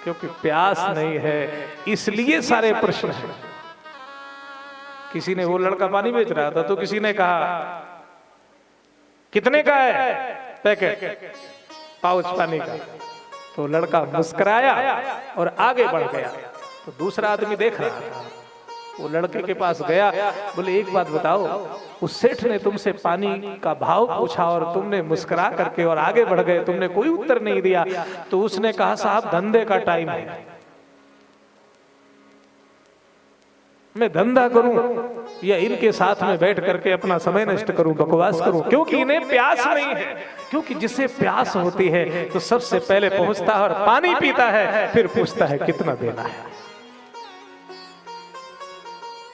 A: क्योंकि प्यास नहीं है, इसलिए सारे प्रश्न हैं। किसी ने, वो लड़का पानी बेच रहा था तो किसी ने कहा कितने का है पैकेट, पाउच पानी का? तो लड़का मुस्कुराया और आगे बढ़ गया। तो दूसरा आदमी देख रहा था, वो लड़के के पास गया, बोले एक बात बताओ, उस सेठ ने तुमसे पानी का भाव पूछा और तुमने मुस्कुरा करके और आगे बढ़ गए, तुमने कोई उत्तर नहीं दिया। तो उसने कहा साहब धंधे का टाइम है, मैं धंधा करूं या इनके साथ में बैठ करके अपना समय नष्ट करूं, बकवास करूं? क्योंकि इन्हें प्यास नहीं है। क्योंकि जिसे प्यास होती है तो सबसे पहले पहुंचता है और पानी पीता है, फिर पूछता है कितना देना है।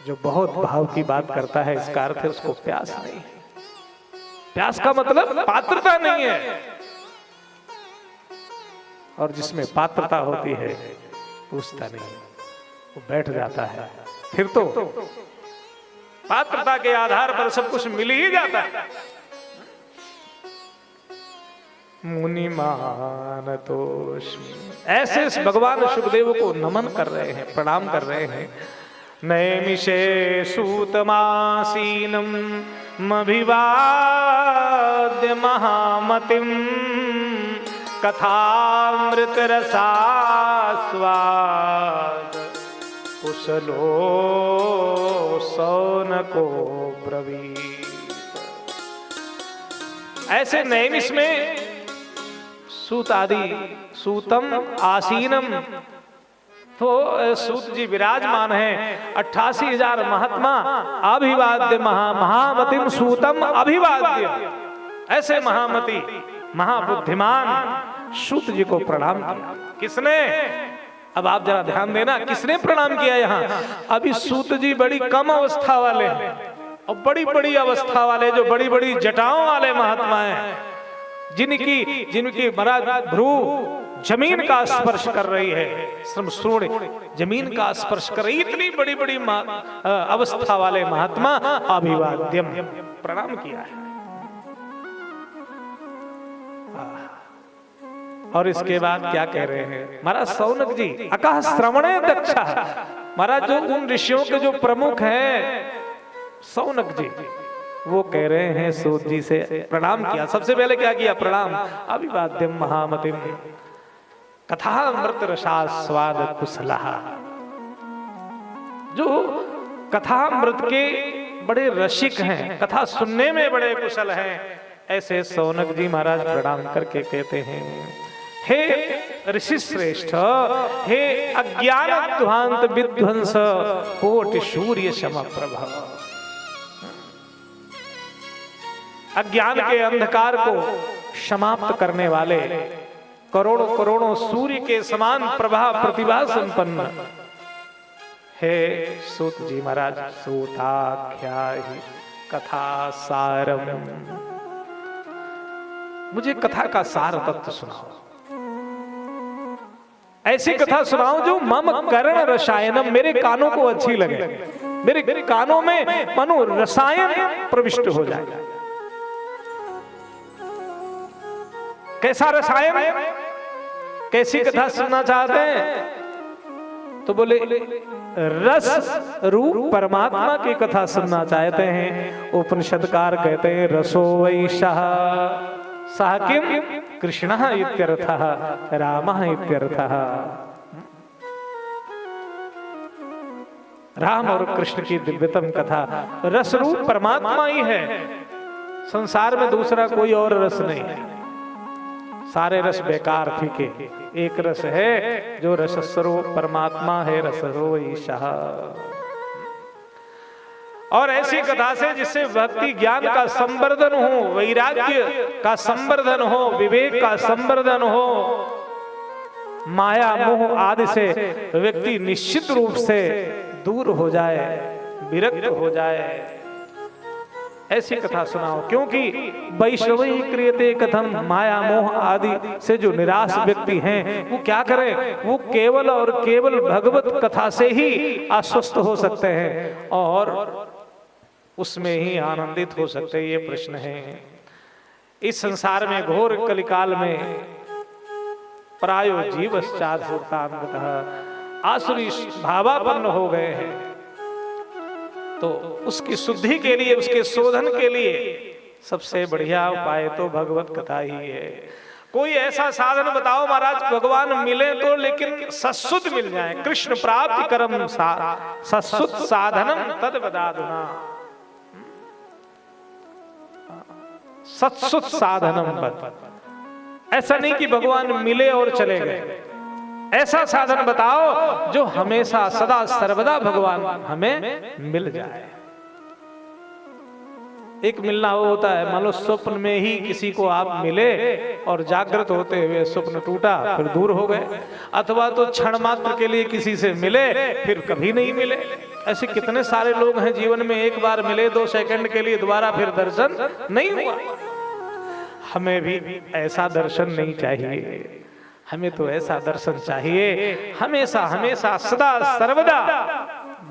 A: जो बहुत भाव की बात करता है इसका अर्थ है उसको प्यास नहीं है। प्यास का मतलब पात्रता नहीं है, और जिसमें पात्रता होती है पूछता नहीं, वो बैठ जाता है। फिर तो पात्रता के आधार पर सब कुछ मिल ही जाता है। मुनि मानतोस्मि, ऐसे इस भगवान सुखदेव को नमन कर रहे हैं, प्रणाम कर रहे हैं। नैमिषे सूतमासीनं मभिवाद्य महामतिं कथामृत रसास्वाद कुशलो सौनको ब्रवीत। ऐसे नैमिष में सूत आदि, सूतम आसीनम, तो सूत जी विराजमान हैं। 88,000 महात्मा अभिवाद्य महामतिम सूतम अभिवाद्य, ऐसे महामती महाबुद्धिमान सूत जी को प्रणाम किया। किसने? अब आप जरा ध्यान देना, किसने प्रणाम किया यहाँ? अभी सूत जी बड़ी कम अवस्था वाले हैं और बड़ी बड़ी अवस्था वाले, जो बड़ी बड़ी जटाओं वाले महात्मा हैं, जिनकी महाराज भ्रू जमीन का स्पर्श कर रही है, श्रोण जमीन का स्पर्श कर रही, इतनी बड़ी बड़ी अवस्था वाले महात्मा अभिवाद्यम, प्रणाम किया है। और इसके बाद क्या कह रहे हैं महाराज सौनक जी? अकः श्रवणे दक्षा, महाराज जो उन ऋषियों के जो प्रमुख हैं सौनक जी, वो कह रहे हैं सूत जी से प्रणाम किया। सबसे पहले क्या किया? प्रणाम। अभिवाद्यम महामतिम कथामृत रसास्वाद कुशलः, जो कथामृत के बड़े रसिक हैं, कथा सुनने में बड़े कुशल हैं, ऐसे सौनक जी महाराज प्रणाम करके कहते हैं, हे ऋषि श्रेष्ठ, हे अज्ञान ध्वांत विध्वंस कोटि सूर्य समप्रभ, अज्ञान के अंधकार को समाप्त करने वाले, करोड़ों करोड़ों सूर्य के समान प्रभा प्रतिभा संपन्न हे सूत जी महाराज, सूताख्याहि कथा सारम, मुझे कथा का सार तत्व सुनाओ। ऐसी कथा सुनाओ जो मम कर्ण रसायनम, मेरे कानों को अच्छी लगे, मेरे कानों में मनो रसायन प्रविष्ट हो जाए। कैसा रसायन? कैसी कथा सुनना चाहते हैं? तो बोले रस रूप परमात्मा की कथा सुनना चाहते हैं। उपनिषदकार कहते हैं रसो वै सः किम कृष्णः इत्यर्थः रामः इत्यर्थः। राम और कृष्ण की दिव्यतम कथा, रस रूप परमात्मा ही है, संसार में दूसरा कोई और रस नहीं है। सारे रस बेकार फीके, एक रस है जो रस स्वरूप परमात्मा है, रसरो ईशः। और ऐसी कथा से जिससे भक्ति ज्ञान का संवर्धन हो, वैराग्य का संवर्धन हो, विवेक का संवर्धन हो, माया मोह आदि से व्यक्ति निश्चित रूप से दूर हो जाए, विरक्त हो जाए, ऐसी कथा सुनाओ। क्योंकि वैष्णवी क्रियते कथम, माया मोह आदि से जो निराश व्यक्ति हैं वो क्या करें? वो केवल और केवल भगवत कथा से ही आश्वस्त हो सकते हैं और उसमें ही आनंदित हो सकते हैं। ये प्रश्न है। इस संसार में घोर कलिकाल में प्रायो जीवश्चाधुर्तान्वितः, आसुरी भावापन्न हो गए हैं, तो उसकी शुद्धि के लिए, उसके शोधन के लिए सबसे बढ़िया उपाय तो भगवत कथा ही है। कोई ऐसा साधन बताओ महाराज भगवान मिले तो, लेकिन सत्सुद मिल जाए। कृष्ण प्राप्ति करम सत्सुद साधनम तद बदादुना। सत्सुद साधनम बद। ऐसा नहीं कि भगवान मिले और चले गए। ऐसा साधन बताओ जो हमेशा सदा सर्वदा भगवान हमें मिल जाए। एक मिलना वो होता है, मान लो स्वप्न में ही किसी को आप मिले और जागृत होते हुए स्वप्न टूटा, फिर दूर हो गए। अथवा तो क्षण मात्र के लिए किसी से मिले, फिर कभी नहीं मिले। ऐसे कितने सारे लोग हैं जीवन में, एक बार मिले 2 सेकंड के लिए, दोबारा फिर दर्शन नहीं हुआ। हमें भी ऐसा दर्शन नहीं चाहिए। हमें तो ऐसा दर्शन चाहिए हमेशा हमेशा सदा सर्वदा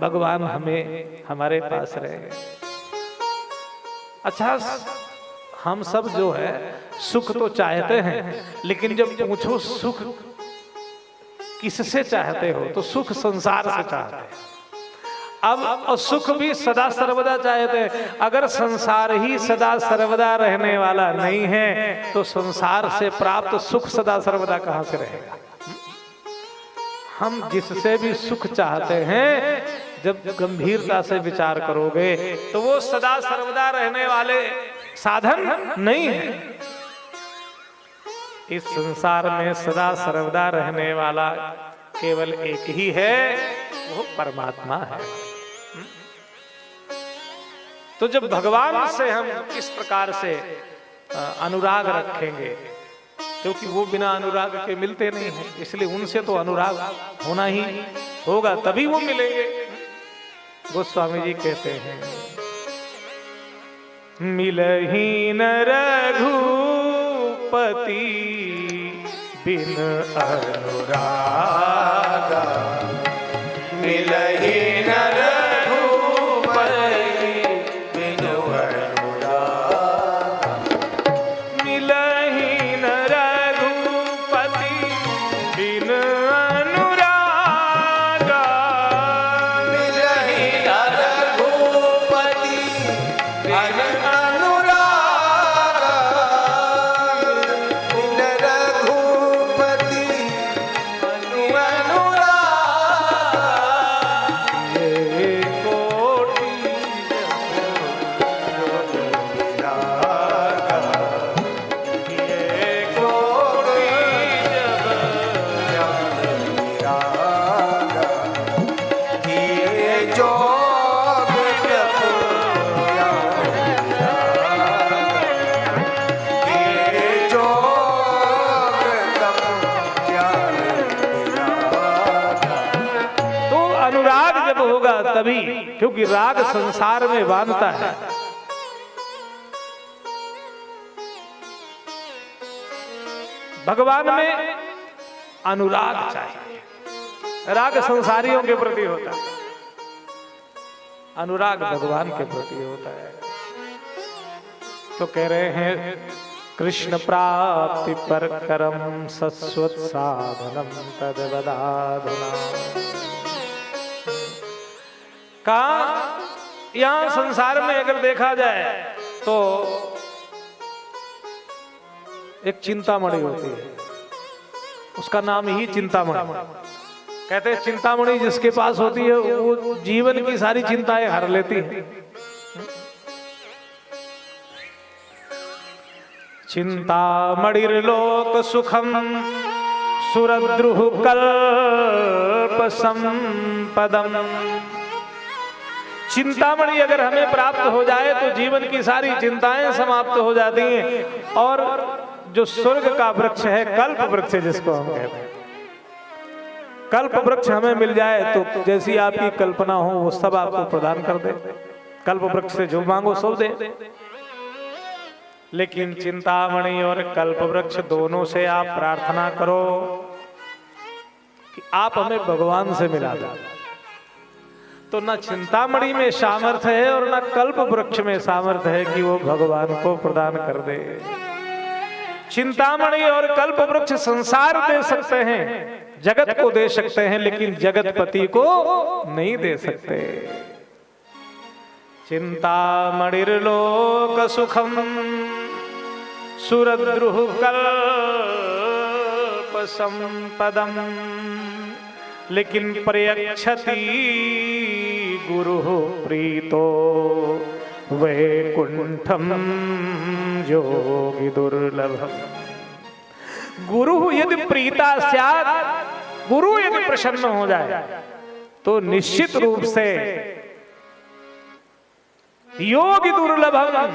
A: भगवान हमें हमारे पास रहे। अच्छा, हम सब जो है सुख तो चाहते हैं, लेकिन जब पूछो सुख किससे चाहते हो, तो सुख संसार से चाहते हैं। अब सुख भी सदा सर्वदा चाहते हैं। अगर संसार ही सदा सर्वदा रहने वाला नहीं है, तो संसार से प्राप्त सुख सदा सर्वदा कहां से रहेगा? हम जिससे भी सुख चाहते हैं, जब गंभीरता से विचार करोगे तो वो सदा सर्वदा रहने वाले साधन नहीं है। इस संसार में सदा सर्वदा रहने वाला केवल एक ही है, वो परमात्मा है। तो जब भगवान से हम इस प्रकार से अनुराग रखेंगे, क्योंकि वो बिना अनुराग के मिलते नहीं हैं, इसलिए उनसे तो अनुराग होना ही होगा, तभी वो मिलेंगे। गोस्वामी जी कहते हैं, मिलहि न रघुपति बिन अनुराग,
B: मिलहि न
A: तभी, क्योंकि राग संसार में बांधता है। भगवान में अनुराग चाहिए। राग संसारियों के प्रति होता है, अनुराग भगवान के प्रति होता है। तो कह रहे हैं, कृष्ण प्राप्ति पर करम सस्वत साधनम तद बदाधुना। कहा यहां संसार में अगर देखा जाए तो एक चिंतामणि होती है, उसका नाम ही चिंतामणि। कहते हैं चिंतामणि जिसके पास होती है वो जीवन की सारी चिंताएं हर लेती है। चिंतामणिर्लोक सुखम सुरद्रुह कल्प संपदम। चिंतामणि अगर हमें प्राप्त हो जाए तो जीवन की सारी चिंताएं समाप्त हो जाती हैं। और जो स्वर्ग का वृक्ष है, कल्प वृक्ष जिसको हम कहते हैं, कल्प वृक्ष हमें मिल जाए तो जैसी आपकी कल्पना हो वो सब आपको प्रदान कर दे। कल्प वृक्ष से जो मांगो सब दे। लेकिन चिंतामणि और कल्प वृक्ष दोनों से आप प्रार्थना करो कि आप हमें भगवान से मिला दो, तो न चिंतामणि में सामर्थ्य है और न कल्प वृक्ष में सामर्थ्य है कि वो भगवान को प्रदान कर दे। चिंतामणि और कल्प वृक्ष संसार दे सकते हैं, जगत को दे सकते हैं, लेकिन जगतपति को नहीं दे सकते। चिंतामणिर्लोक सुखम सुरद्रुः कल्प संपदम लेकिन प्रयच्छति गुरु प्रीतो वैकुंठम योगी दुर्लभम। गुरु यदि प्रीता स्यात्, गुरु यदि प्रसन्न हो जाए तो निश्चित रूप से योगी दुर्लभम,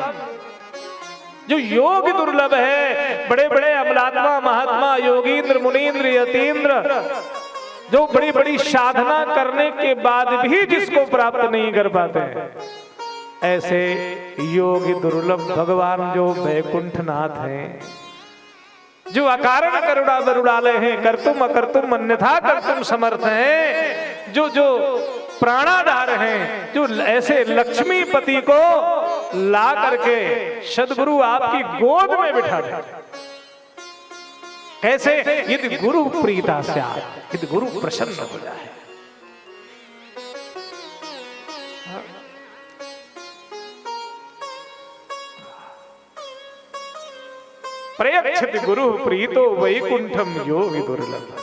A: जो योग दुर्लभ है, बड़े बड़े अमलात्मा महात्मा योगींद्र मुनींद्र यतीन्द्र जो बड़ी बड़ी साधना करने के बाद भी जिसको प्राप्त नहीं कर पाते हैं, ऐसे योगी दुर्लभ भगवान जो वैकुंठनाथ हैं, जो अकारण करुणा बरुड़ाले हैं, कर्तुम अकर्तुम अन्यथा कर्तुम समर्थ हैं, जो प्राणाधार हैं, जो ऐसे लक्ष्मीपति को ला करके सदगुरु आपकी गोद में बिठा दे। कैसे? यदि गुरु प्रीता स्यात्, यदि गुरु प्रसन्न हो जाए। प्रयच्छति गुरु प्रीतो वैकुंठम योगी दुर्लभ।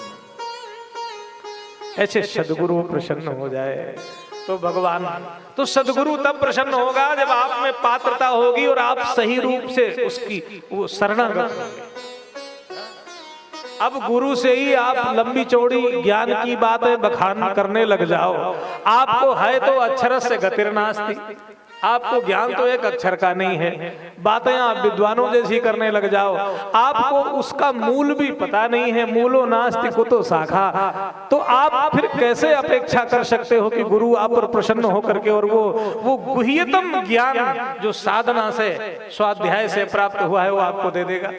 A: ऐसे सदगुरु प्रसन्न हो जाए तो भगवान, तो सदगुरु तब प्रसन्न होगा जब आप में पात्रता होगी और आप सही रूप से उसकी वो शरणागत होंगे। अब गुरु से ही आप लंबी चौड़ी ज्ञान की बातें बखान करने लग जाओ, आपको है तो अक्षर से गतिर्नास्ति, आपको ज्ञान तो एक अक्षर का नहीं है, बातें आप विद्वानों जैसी करने लग जाओ, आपको उसका मूल भी पता नहीं है, मूलो नास्ति कुतो शाखा, तो आप फिर कैसे अपेक्षा कर सकते हो कि गुरु आप पर प्रसन्न होकर के और वो गुह्यतम ज्ञान जो साधना से स्वाध्याय से प्राप्त हुआ है वो आपको दे देगा।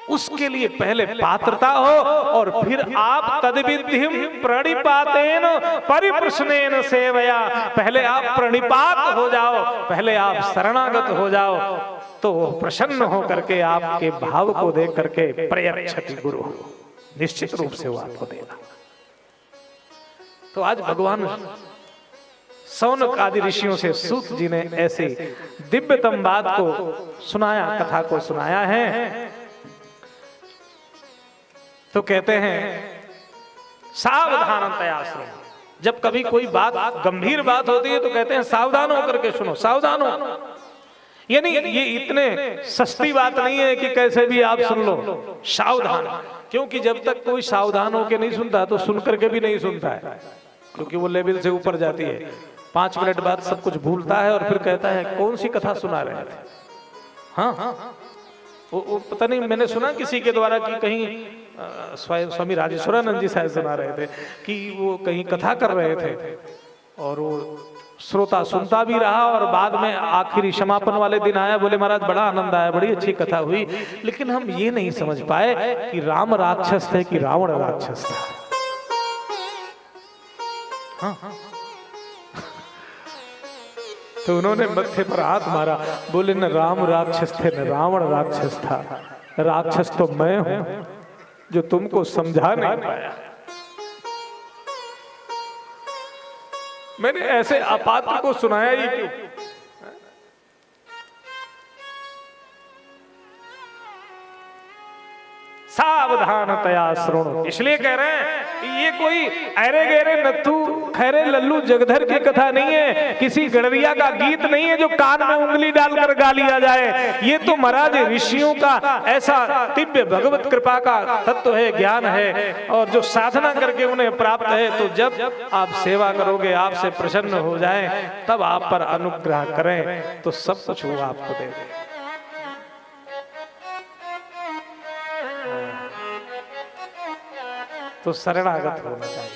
A: उसके लिए पहले पात्रता हो और फिर आप तद्विधिम प्रणिपातेन परिप्रश्नेन सेवया, पहले आप प्रणिपात हो जाओ, पहले आप शरणागत हो जाओ, तो प्रसन्न हो करके आपके भाव को देख करके प्रयच्छति गुरु, निश्चित रूप से वो आपको देगा। तो आज भगवान सौनक आदि ऋषियों से सूत जी ने ऐसी दिव्यतम बात को सुनाया, कथा को सुनाया है। तो कहते हैं सावधानतया श्रवण, जब कभी कोई बात गंभीर बात होती है तो कहते हैं सावधान होकर के सुनो, सावधान हो। यानी ये इतने सस्ती बात नहीं है कि कैसे भी आप सुन लो, सावधान, क्योंकि जब तक कोई सावधान होकर नहीं सुनता तो सुन करके भी नहीं सुनता है, क्योंकि वो लेवल से ऊपर जाती है, 5 मिनट बाद सब कुछ भूलता है और फिर कहता है कौन सी कथा सुना रहे थे। हाँ, वो पता नहीं, मैंने सुना किसी के द्वारा कि कहीं स्वामी राजेश्वरानंद जी शायद सुना रहे थे कि वो कहीं कथा कर रहे थे और वो श्रोता सुनता भी रहा और बाद में आखिरी समापन वाले दिन आया, बोले महाराज बड़ा आनंद आया, बड़ी अच्छी कथा हुई, लेकिन हम ये नहीं समझ पाए कि राम राक्षस थे कि रावण राक्षस था। हाँ। तो उन्होंने मत्थे पर हाथ मारा, बोले न राम राक्षस थे न रावण राक्षस था, राक्षस तो मैं हूं जो तुमको समझा नहीं पाया। मैंने ऐसे अपात्र को सुनाया ही क्यों? सावधानतया श्रृणु, इसलिए कह रहे हैं ये कोई अरे गहरे नत्थू खैरे लल्लू जगधर की कथा नहीं है, किसी गडरिया का गीत नहीं है जो कान में उंगली डालकर गा लिया जाए। ये तो महाराज ऋषियों का ऐसा दिव्य भगवत कृपा का तत्व है, ज्ञान है, और जो साधना करके उन्हें प्राप्त है। तो जब आप सेवा करोगे, आपसे प्रसन्न हो जाए, तब आप पर अनुग्रह करें तो सब कुछ वो आपको दे दे। तो शरणागत होना चाहिए,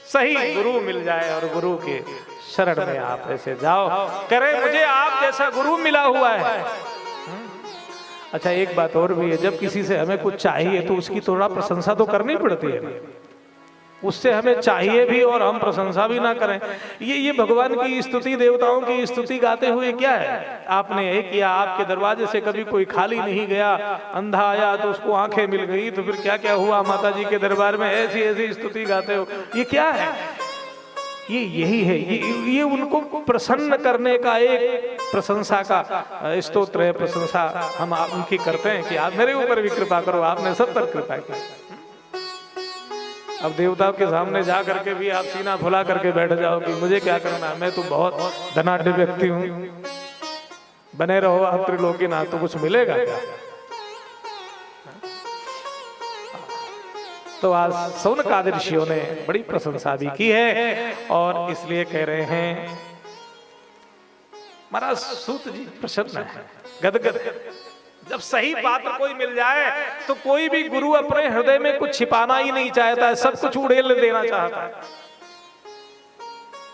A: सही गुरु मिल जाए और गुरु के शरण में आप ऐसे जाओ, करें मुझे आप जैसा गुरु मिला हुआ है। अच्छा, एक बात और भी है, जब किसी से हमें कुछ चाहिए तो उसकी थोड़ा प्रशंसा तो करनी पड़ती है, उससे हमें चाहिए भी और हम प्रशंसा भी ना करें। ये भगवान की स्तुति, देवताओं की स्तुति गाते हुए क्या है? आपने ये किया, आपके दरवाजे से कभी कोई खाली नहीं गया, अंधा आया तो उसको आंखें मिल गई, तो फिर क्या क्या हुआ माता जी के दरबार में, ऐसी ऐसी स्तुति गाते हो, ये क्या है? यही है, ये उनको प्रसन्न करने का एक प्रशंसा का स्तोत्र है, प्रशंसा हम उनकी करते हैं कि आप मेरे ऊपर भी कृपा करो, आपने सब पर कृपा की। अब देवताओं के सामने जा करके भी आप सीना फुला करके बैठ जाओ कि मुझे क्या करना, मैं तो बहुत धनाढ्य व्यक्ति हूँ, बने रहो आप त्रिलोकीनाथ, तो कुछ मिलेगा क्या? तो आज सौनकादि ऋषियों ने बड़ी प्रशंसा भी की है और इसलिए कह रहे हैं महाराज सूत जी प्रसन्न है, गदगद है। जब सही पात्र कोई मिल जाए तो कोई भी गुरु अपने हृदय में कुछ छिपाना ही नहीं चाहता है, सब कुछ उड़ेल देना चाहता है।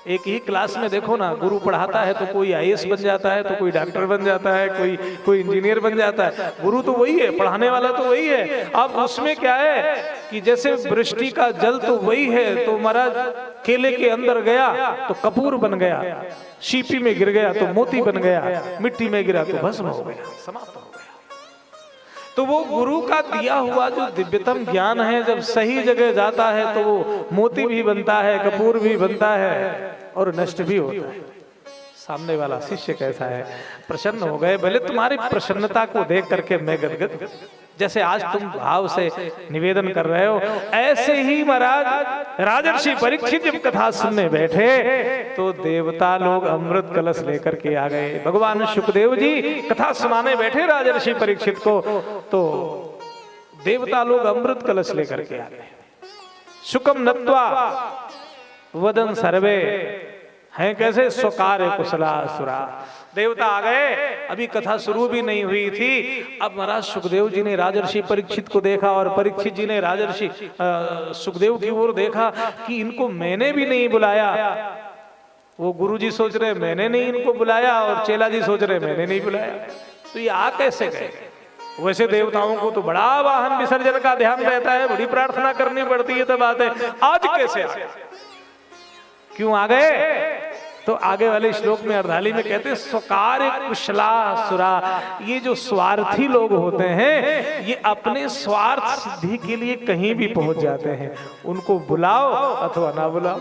A: एक ही क्लास में देखो ना, गुरु पढ़ाता है तो कोई आईएएस बन जाता है, तो कोई डॉक्टर बन जाता है, कोई इंजीनियर बन जाता है। गुरु तो वही है, पढ़ाने वाला तो वही है। अब उसमें क्या है कि जैसे वृष्टि का जल तो वही है, तो महाराज केले के अंदर गया तो कपूर बन गया, शीपी में गिर गया तो मोती बन गया, मिट्टी में गिरा तो भस्म हो गया, समाप्त हो गया। तो वो गुरु का दिया हुआ जो दिव्यतम ज्ञान है जब सही जगह जाता है तो वो मोती भी बनता है, कपूर भी बनता है और नष्ट भी होता है। सामने वाला शिष्य कैसा है, प्रसन्न हो गए। भले तुम्हारी प्रसन्नता को देख करके मैं गदगद, जैसे आज तुम भाव से निवेदन कर रहे हो, ऐसे ही महाराज राजर्षि परीक्षित जब कथा सुनने बैठे तो देवता लोग अमृत कलश लेकर के आ गए। भगवान शुकदेव जी कथा सुनाने बैठे राजर्षि परीक्षित को, तो देवता लोग अमृत कलश लेकर के आ गए। शुकम नत्वा वदन सर्वे हैं कैसे स्वकार्य कुशलासुरा। देवता आ गए, अभी कथा शुरू भी नहीं हुई थी। अब महाराज सुखदेव जी ने राजर्षि परीक्षित को देखा और परीक्षित जी ने राजर्षि सुखदेव की ओर देखा कि इनको मैंने भी नहीं बुलाया। वो गुरु जी सोच रहे मैंने नहीं इनको बुलाया और चेला जी सोच रहे मैंने नहीं बुलाया, तो ये आ कैसे गए। वैसे देवताओं को तो बड़ा वाहन विसर्जन का ध्यान रहता है, बड़ी प्रार्थना करनी पड़ती है, तब आते। आज कैसे आए, क्यों आ गए? तो आगे वाले श्लोक में अर्धाली में कहते हैं स्वकार्य कुशलासुरा। ये जो स्वार्थी लोग होते हैं ये अपने स्वार्थ सिद्धि के लिए कहीं भी पहुंच जाते हैं, उनको बुलाओ अथवा ना बुलाओ।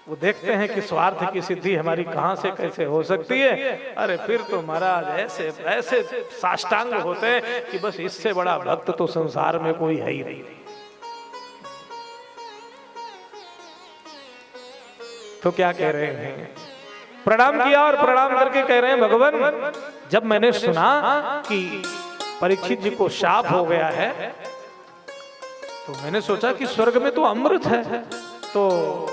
A: वो देखते हैं कि स्वार्थ की सिद्धि हमारी कहां से कैसे हो सकती है। अरे फिर तो महाराज ऐसे ऐसे साष्टांग होते हैं कि बस इससे बड़ा भक्त तो संसार में कोई है ही नहीं। तो क्या कह रहे हैं, प्रणाम किया और प्रणाम करके कह रहे हैं भगवान जब मैंने सुना कि परीक्षित जी को शाप हो गया है तो मैंने सोचा कि स्वर्ग में तो अमृत है, तो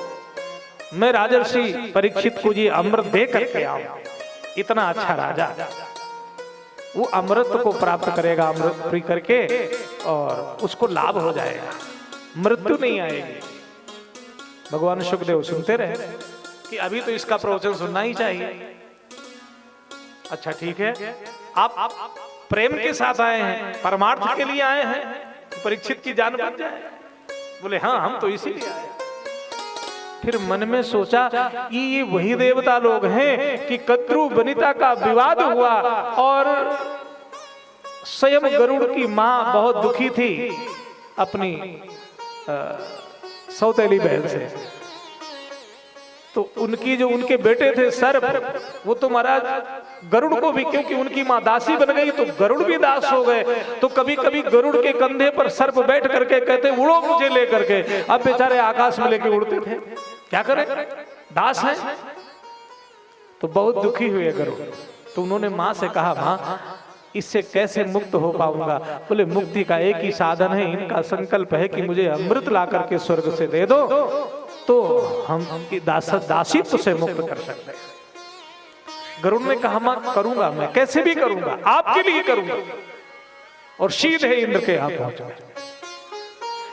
A: मैं राजर्षि परीक्षित को जी अमृत दे करके आऊं। इतना अच्छा राजा वो अमृत को प्राप्त करेगा, अमृत पी करके और उसको लाभ हो जाएगा, मृत्यु नहीं आएगी। भगवान शुकदेव सुनते रहे कि अभी तो इसका प्रवचन सुनना ही चाहिए। अच्छा ठीक है, आप प्रेम के साथ आए हैं, परमार्थ के लिए आए हैं, परीक्षित की जान बच जाए। बोले हाँ हम तो इसीलिए आए। फिर मन में सोचा कि ये वही देवता लोग हैं कि कद्रु वनिता का विवाद हुआ और स्वयं गरुड़ की मां बहुत दुखी थी अपनी सौतेली बहन से। तो उनकी जो उनके बेटे थे सर्प, वो तो महाराज गरुड़ को भी, क्योंकि उनकी मां दासी बन गई तो गरुड़ भी दास हो गए। तो कभी कभी गरुड़ के कंधे पर सर्प बैठ करके कहते उड़ो मुझे लेकर के। अब बेचारे आकाश में लेके उड़ते थे, क्या करें, दास है। तो बहुत दुखी हुए गरुड़। तो उन्होंने मां से कहा मां इससे कैसे मुक्त हो पाऊंगा। बोले मुक्ति का एक ही साधन है, इनका संकल्प है कि मुझे अमृत ला करके स्वर्ग से दे दो तो हम दासित्व से मुक्त कर सकते हैं। गरुड़ ने कहा मां करूंगा, मैं कैसे भी करूंगा, आपके लिए करूंगा। और सीधे इंद्र के यहाँ पहुंचा।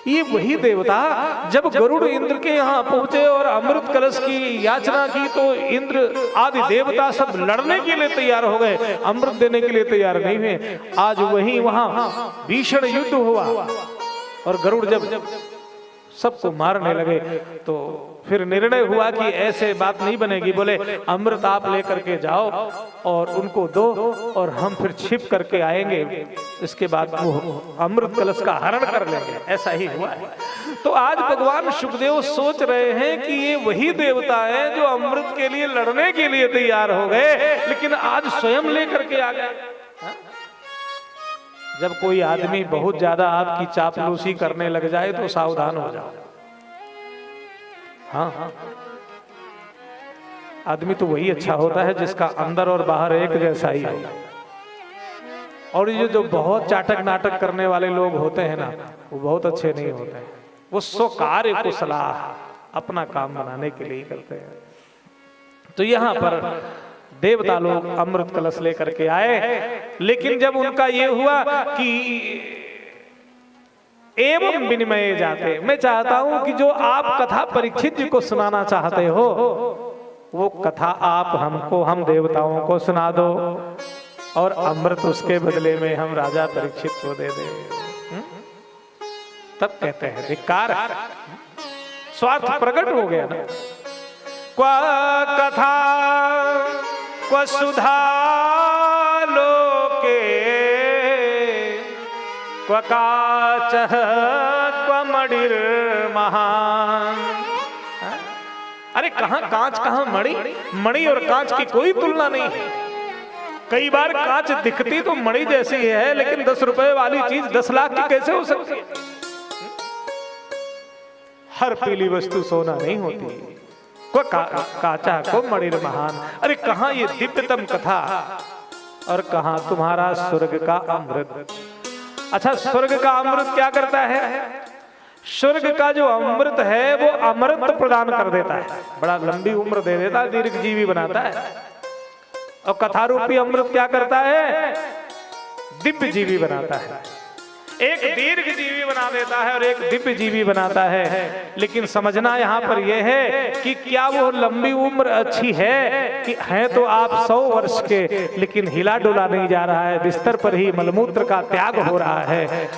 A: ये वही देवता जब गरुड़ इंद्र के यहाँ पहुंचे और अमृत कलश की याचना की तो इंद्र आदि देवता सब लड़ने के लिए तैयार हो गए, अमृत देने के लिए तैयार नहीं हुए। आज वही वहां भीषण युद्ध हुआ और गरुड़ जब सबको मारने लगे। तो फिर निर्णय हुआ कि ऐसे बात नहीं बनेगी, बोले अमृत आप लेकर के जाओ और उनको दो और हम फिर छिप करके आएंगे, इसके बाद वो अमृत कलश का हरण कर लेंगे। ऐसा ही हुआ है। तो आज भगवान सुखदेव सोच रहे हैं कि ये वही देवता है जो अमृत के लिए लड़ने के लिए तैयार हो गए, लेकिन आज स्वयं लेकर के आ गए। जब कोई आदमी बहुत ज्यादा आपकी चापलूसी करने लग जाए तो सावधान हो जाओ। हाँ, आदमी तो वही अच्छा होता है जिसका अंदर और बाहर एक जैसा ही हो। और ये जो बहुत चाटक नाटक करने वाले लोग होते हैं ना, वो बहुत अच्छे नहीं होते हैं। वो स्वकार्य को सलाह अपना काम बनाने के लिए करते हैं। तो यहाँ पर देवता लोग अमृत कलश लेकर के आए, लेकिन जब उनका ये हुआ कि एवं विनिमय जाते, मैं चाहता हूं कि जो आप कथा परीक्षित जी को सुनाना चाहते हो वो कथा आप हमको, हम देवताओं को सुना दो और अमृत उसके बदले में हम राजा परीक्षित को दे दे। तब कहते हैं धिक्कार, स्वार्थ प्रकट हो गया ना। क्वा कथा क्व सुधा लोके क्व काचः क्व मणिर् महान्। अरे कहां कांच कहां मणि, मणि और कांच की कोई तुलना नहीं है। कई बार कांच दिखती तो मणि जैसी है, लेकिन 10 रुपए वाली चीज 10 लाख की कैसे हो सकती है? हर पीली वस्तु सोना नहीं होती। को काचा को मणिर महान। अरे कहां ये दिव्यतम कथा और कहां तुम्हारा स्वर्ग का अमृत। अच्छा, स्वर्ग का अमृत क्या करता है? स्वर्ग का जो अमृत है वो अमृत प्रदान कर देता है, बड़ा लंबी उम्र दे देता है, दीर्घ जीवी बनाता है। और कथा रूपी अमृत क्या करता है? दिव्य जीवी बनाता है। एक दीर्घ जीवी बना देता है और एक दिव्य जीवी बनाता है। लेकिन समझना यहाँ पर यह है कि क्या वो लंबी उम्र अच्छी है कि है तो आप 100 वर्ष के, लेकिन हिला डुला नहीं जा रहा है, बिस्तर पर ही मलमूत्र का त्याग हो रहा है,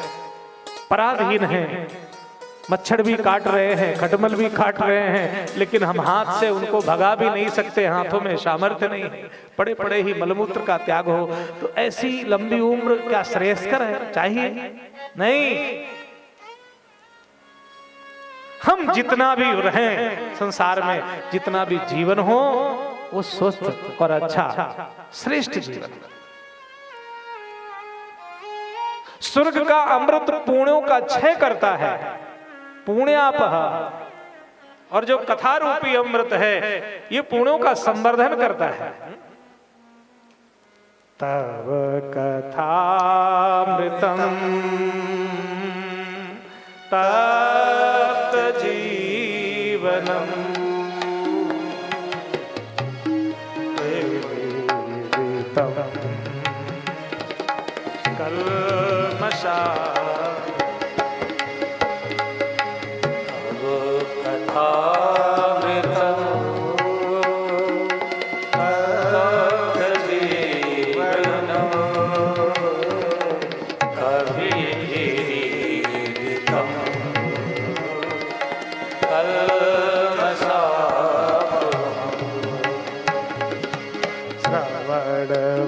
A: पराधीन है, मच्छर भी काट रहे हैं, खटमल भी काट रहे हैं, लेकिन हम हाथ से उनको भगा भी नहीं सकते, हाथों में सामर्थ्य नहीं, पड़े पड़े ही मलमूत्र का त्याग हो। तो ऐसी लंबी उम्र क्या श्रेयस्कर है? चाहिए नहीं। हम जितना भी रहें संसार में, जितना भी जीवन हो वो स्वस्थ और अच्छा श्रेष्ठ जीवन। स्वर्ग का अमृत पुण्यों का क्षय करता है, पुण्यापह। और जो कथा रूपी अमृत है ये पुण्यों का संवर्धन करता है। तव कथामृतम तप्त जीवनम कल्मषा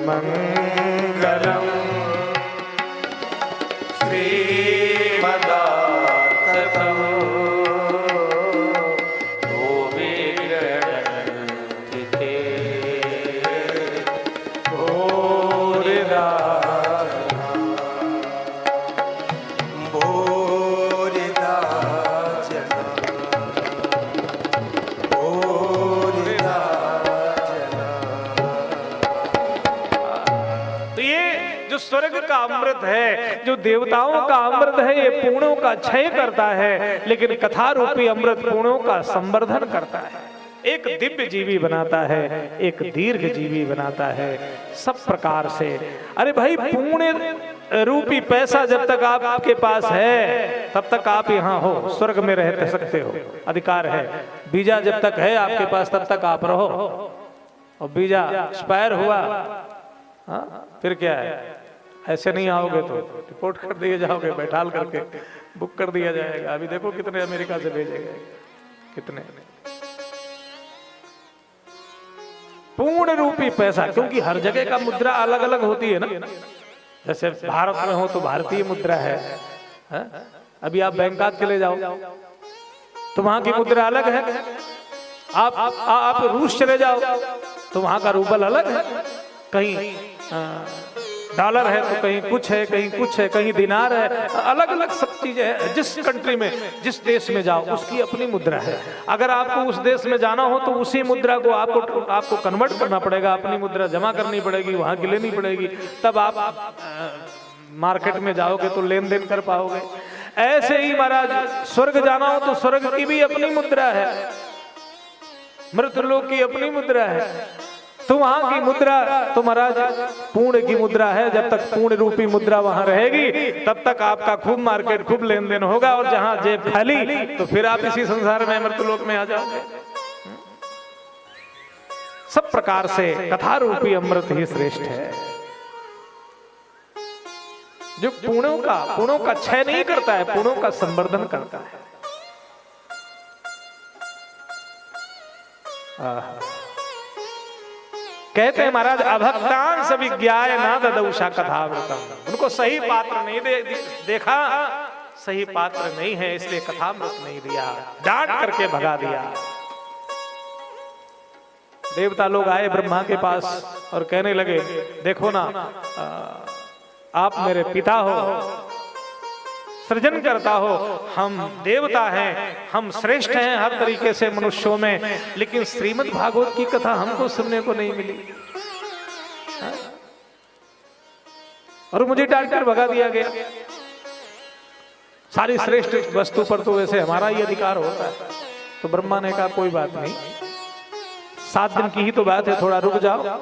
B: मंगलम श्रीमदाततम तो विगणन्ति भूरिदा जना भूरिदा जना।
A: तो ये जो स्वर्ग का अमृत है, जो देवताओं का अमृत है, ये पुण्यों का क्षय करता है, लेकिन कथा रूपी अमृत पुण्यों का संवर्धन करता है। एक दिव्य जीवी बनाता है, एक दीर्घ जीवी बनाता है, सब प्रकार से। अरे भाई, पुण्य रूपी पैसा जब तक आपके पास है तब तक आप यहाँ हो, स्वर्ग में रह सकते हो, अधिकार है। वीजा जब तक है आपके पास तब तक आप रहो, और वीजा एक्सपायर हुआ फिर क्या है? ऐसे नहीं आओगे तो रिपोर्ट कर दिए जाओगे, बैठाल करके बुक कर दिया जाएगा। अभी देखो कितने अमेरिका से भेजे गए, कितने पूर्ण रूपी पैसा, क्योंकि हर जगह का मुद्रा अलग अलग होती है ना। जैसे भारत में हो तो भारतीय मुद्रा है, अभी आप बैंकॉक चले जाओ तो वहां की मुद्रा अलग है। आप रूस चले जाओ तो वहां का रूबल अलग है, कहीं डॉलर है तो कहीं कुछ है, कहीं कुछ है, कहीं दिनार है, अलग अलग सब चीजें हैं। जिस कंट्री में, जिस देश में जाओ उसकी अपनी मुद्रा है। अगर आपको उस देश में जाना हो तो उसी मुद्रा को आपको कन्वर्ट करना पड़ेगा, अपनी मुद्रा जमा करनी पड़ेगी, वहां की लेनी पड़ेगी, तब आप मार्केट में जाओगे तो लेन देन कर पाओगे। ऐसे ही महाराज स्वर्ग जाना हो तो स्वर्ग की भी अपनी मुद्रा है, मृतलोक की अपनी मुद्रा है। तो वहां की मुद्रा तो महाराज पुण्य की मुद्रा है। जब तक पुण्य रूपी मुद्रा वहां रहेगी तब तक आपका खूब मार्केट, खूब लेन देन होगा। और जहां जेब खाली तो फिर आप इसी संसार में मृतलोक में आ जाओगे। सब प्रकार से कथा रूपी अमृत ही श्रेष्ठ है, जो पुण्यों का क्षय नहीं करता है, पुण्यों का संवर्धन करता है। कहते हैं महाराज अभक्तांश विज्ञाय ना ददौषा कथामृतम। उनको सही पात्र नहीं देखा, सही पात्र नहीं है, इसलिए कथामृत नहीं दिया, डांट करके भगा दिया। देवता लोग आए ब्रह्मा के पास और कहने लगे, देखो ना, आप मेरे पिता हो, सृजन करता हो, हम देवता हैं, हम श्रेष्ठ हैं हर तरीके से मनुष्यों में, लेकिन श्रीमद् भागवत की कथा हमको सुनने को नहीं मिली और मुझे डांट कर भगा दिया गया। सारी श्रेष्ठ वस्तु पर तो वैसे हमारा ही अधिकार होता है। तो ब्रह्मा ने कहा कोई बात नहीं, 7 दिन की ही तो बात है, थोड़ा रुक जाओ,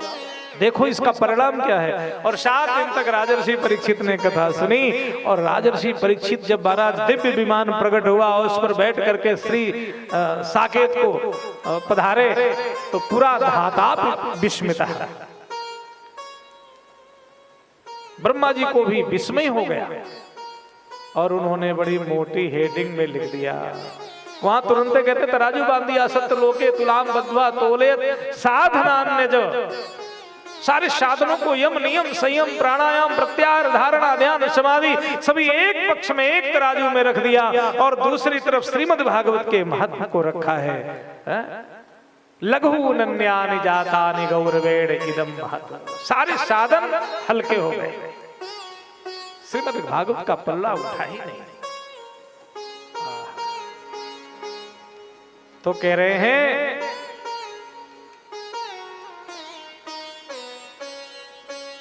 A: देखो इसका परिणाम क्या है। और 7 दिन तक राजर्षि परीक्षित ने कथा सुनी। और राजर्षि परीक्षित जब महाराज दिव्य विमान प्रकट हुआ और उस पर बैठ करके श्री साकेत को पधारे तो पूरा धाताप विस्मित है। ब्रह्मा जी को भी विस्मय हो गया और उन्होंने बड़ी मोटी हेडिंग में लिख दिया। वहां तुरंत कहते तराजू बांध दिया, सत्य लोके तुलाम बद्वा तोले साधनान्य जो, सारे साधनों को यम नियम संयम प्राणायाम प्रत्याहार धारणा ध्यान समाधि सभी एक पक्ष में एक तराजू में रख दिया और दूसरी तरफ श्रीमद् भागवत के महत्व को रखा है। लघु नन्यानि जातानि गौरवेण इदम महत्। सारे साधन हल्के हो गए, श्रीमद् भागवत का पल्ला उठा ही नहीं। तो कह रहे हैं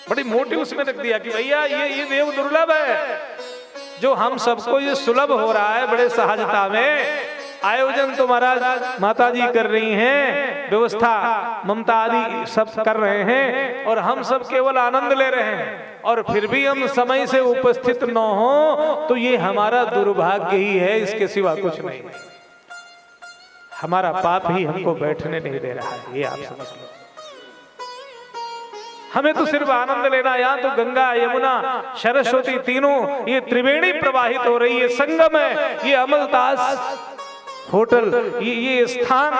A: बड़ी मोटी उसमें रख दिया कि भैया ये देव दुर्लभ है, जो हम सबको ये सुलभ हो रहा है बड़े सहजता में। आयोजन तो महाराज माता जी कर रही हैं, व्यवस्था ममता आदि सब कर रहे हैं और हम सब केवल आनंद ले रहे हैं, और फिर भी हम समय से उपस्थित न हो तो ये हमारा दुर्भाग्य ही है, इसके सिवा कुछ नहीं। हमारा पाप ही हमको बैठने नहीं दे रहा है, ये आप समझ लो। हमें तो सिर्फ आनंद लेना। यहाँ तो गंगा यमुना सरस्वती तीनों ये त्रिवेणी प्रवाहित हो रही है, संगम है ये अमलतास होटल, ये स्थान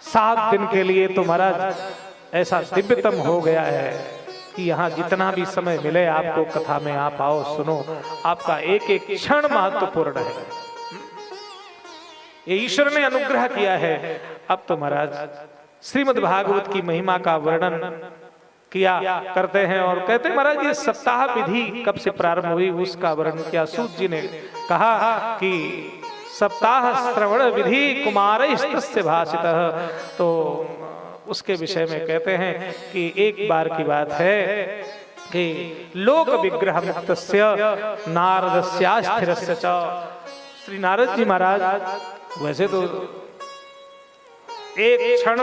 A: 7 दिन के लिए तो महाराज ऐसा दिव्यतम हो गया है कि यहाँ जितना भी समय मिले आपको कथा में आप आओ, सुनो, आपका एक एक क्षण महत्वपूर्ण है। ये ईश्वर ने अनुग्रह किया है। अब तो महाराज श्रीमद् भागवत की महिमा का वर्णन किया करते हैं और कहते हैं महाराज ये सप्ताह विधि कब से प्रारंभ हुई उसका वर्णन किया। सूत जी ने कहा कि सप्ताह श्रवण विधि कुमारस्तस्य भाषितः, तो उसके विषय में कहते हैं कि एक बार की बात है कि लोक विग्रह मुक्तस्य नारदस्यास्थिरस्य च। श्री नारद जी महाराज वैसे तो एक क्षण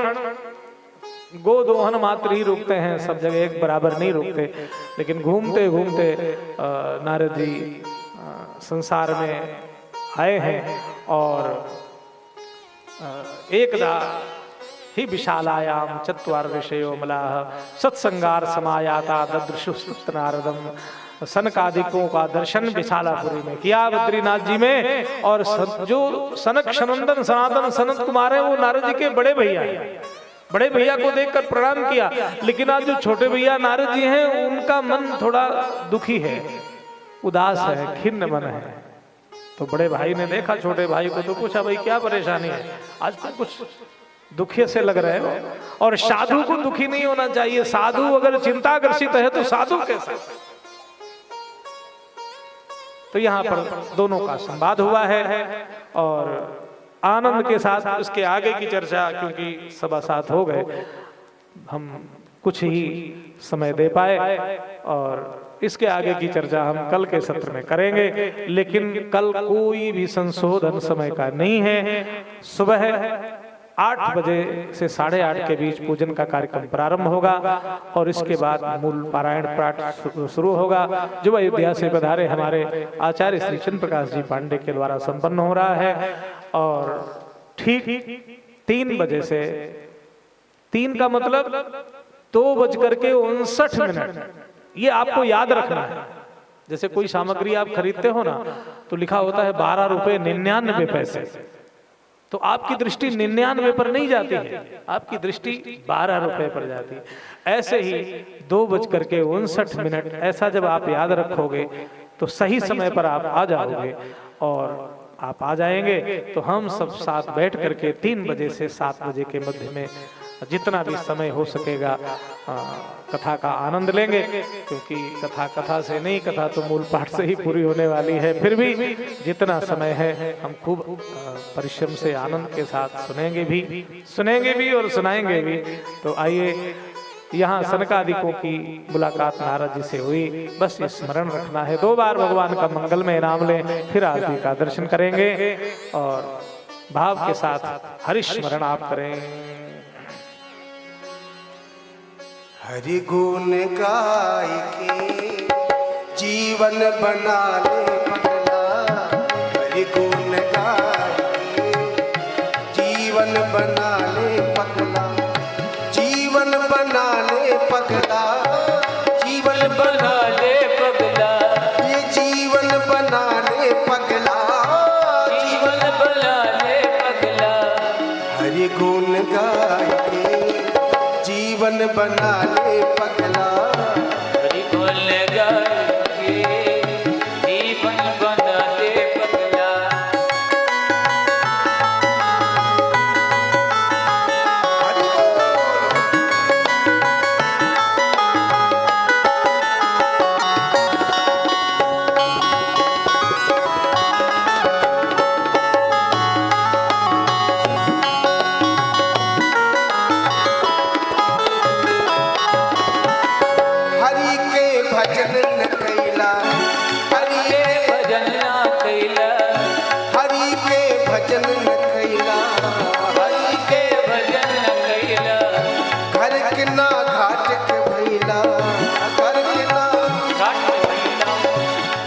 A: गोदोहन मात्र ही रुकते हैं, सब जगह एक बराबर नहीं रुकते, लेकिन घूमते घूमते नारद जी संसार में आए हैं और एकदा ही विशालायाम चत्वार ऋषयो मलाह सत्संगार समायाता ददृशुस्त नारदम। सनकादिकों का दर्शन विशालापुरी में किया बद्रीनाथ जी में। और जो सनक सनंदन सनातन सनत कुमार है वो नारद जी के बड़े भैया हैं। बड़े भैया को देखकर प्रणाम किया। लेकिन आज जो छोटे भैया नारद जी हैं उनका मन थोड़ा दुखी है, उदास है, खिन्न मन है। तो बड़े भाई ने देखा छोटे भाई को तो पूछा, भाई क्या परेशानी है, आज तो कुछ दुखी से लग रहे हो। और साधु को दुखी नहीं होना चाहिए, साधु अगर चिंताग्रसित है तो साधु कैसा। तो यहाँ पर दोनों का संवाद हुआ है और आनंद के साथ उसके आगे की चर्चा, क्योंकि सवा सात हो गए, हम कुछ ही समय दे पाए और इसके आगे की चर्चा हम कल के सत्र में करेंगे। लेकिन कल कोई भी संशोधन समय का नहीं है। सुबह 8 बजे से 8:30 के बीच पूजन का कार्यक्रम प्रारंभ होगा और इसके बाद मूल पारायण पाठ शुरू होगा, जो अयोध्या से पधारे हमारे आचार्य श्री चंद्र प्रकाश जी पांडे के द्वारा संपन्न हो रहा है। और ठीक 3 बजे से, 3 का मतलब 2:59, ये आपको याद रखना है। जैसे कोई सामग्री आप खरीदते हो ना तो लिखा होता है 12 रुपए 99 पैसे, तो आपकी दृष्टि 99 पर नहीं जाती है, आपकी दृष्टि 12 रुपए पर जाती है। ऐसे ही 2:59, ऐसा जब आप याद रखोगे तो सही समय पर आप आ जाओगे। और आप आ जाएंगे तो हम सब साथ बैठ करके 3 बजे से 7 बजे के मध्य में जितना भी समय हो सकेगा कथा का आनंद लेंगे। क्योंकि कथा से नहीं, कथा तो मूल पाठ से ही पूरी होने वाली है। फिर भी जितना समय है हम खूब परिश्रम से आनंद के साथ सुनेंगे भी और सुनाएंगे भी। तो आइए, यहाँ सनकादिकों की मुलाकात नारद जी से हुई, बस ये स्मरण रखना है। 2 बार भगवान का मंगलमय नाम लें, फिर आरती का दर्शन करेंगे और भाव के साथ हरिस्मरण आप करें।
B: हरि गुण गाय के जीवन बना ले पगला, हरि गुण गाय के जीवन बना ले पगला, जीवन बना ले पगला, जीवन बना ले पगला, ये जीवन बना ले पगला, जीवन बना ले पगला। हरि गुण गाय के जीवन बना ले पगला,
C: हरि गुण गाय के जीवन बना ले पगला।
B: हरि के भजन न कैला, हरि के
C: भजन ना कैला,
B: हरि के भजन न कैला,
C: हरि के भजन न कैला।
B: घर के ना घाट के भैला, घर के ना
C: घाट भैला,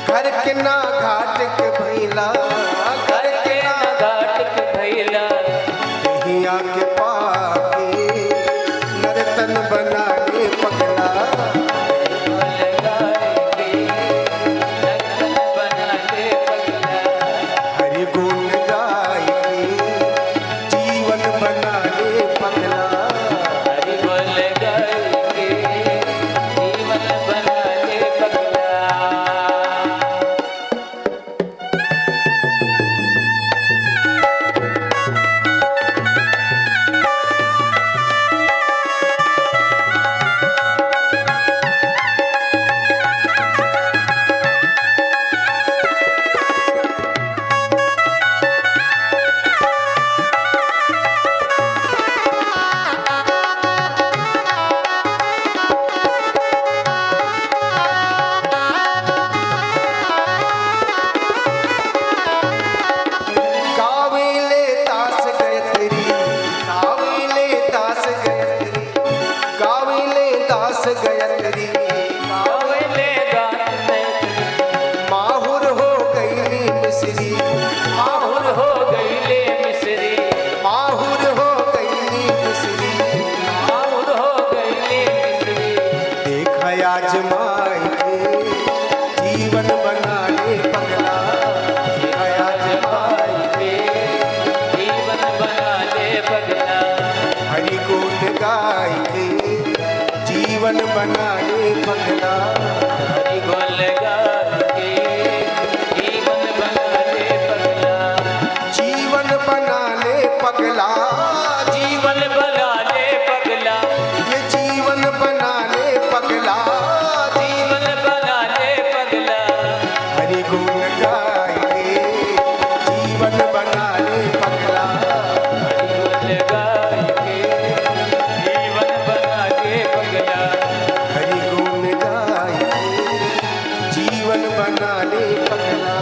B: घर के ना घाट के भैला,
C: घर के ना घाट के भैला।
B: दहिया के पाके नर्तन बना ले पगला, हरि गुण गाय के जीवन बना ले पगला।
C: हरि बोल गाय के जीवन बना ले पगला।
B: गावेले दास गायत्री, गावेले दास गायत्री, गावेले दास गायत्री,
C: गावेले गायत्री,
B: माहुर हो गईली मिश्री,
C: माहुर हो गईले मिश्री,
B: माहुर हो गईली मिश्री, अयाजमाई के जीवन बना ले पगला, अयाजमाई के
C: जीवन बना ले पगला,
B: हरि गुण गाय के जीवन बना ले पगला,
C: हरि गुण गा के जीवन बना ले पगला,
B: जीवन बना ले पगला,
C: जीवन बना ले पगला,
B: ये जीवन बना ले पगला,
C: जीवन बना ले पगला,
B: हरि गुण गाय के जीवन बना ले पगला,
C: हरि गुण गा के जीवन बना ले पगला,
B: हरि गुण गाय के जीवन बना ले पगला,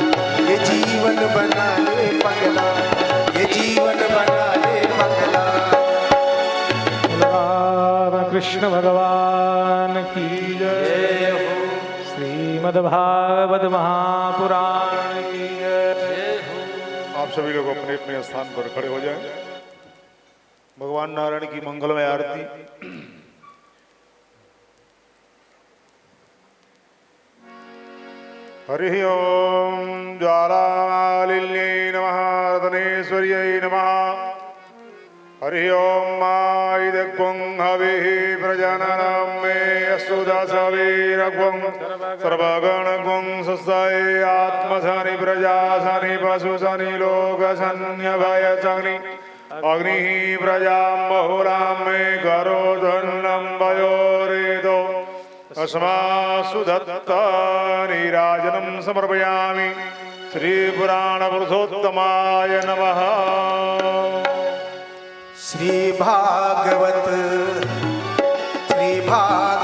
B: ये जीवन बना ले पगला, ये जीवन बना ले पगला।
A: भगवान कृष्ण भगवान की जय हो। श्रीमद्भागवत महापुराण की जय हो।
D: आप सभी लोग अपने अपने स्थान पर खड़े हो जाएं। भगवान नारायण की मंगलमय आरती। हरि ओम ज्वालालिन्यै नमः रत्नेश्वर्यै नमः। हरि ओम माइदग्वं हविः प्रजननं मे असुदसवीरग्वं सर्वगणग्वं स्वस्यै आत्मसनि प्रजासनि पशुसनि लोकसन्यभयसनि अग्निः प्रजां बहुलां मे करोधन्नं वयोरेदो अस्मासु दत्तनीराजनं समर्पयामि। श्रीपुराणपुरुषोत्तमाय नमः।
B: श्री भागवत श्री भागवत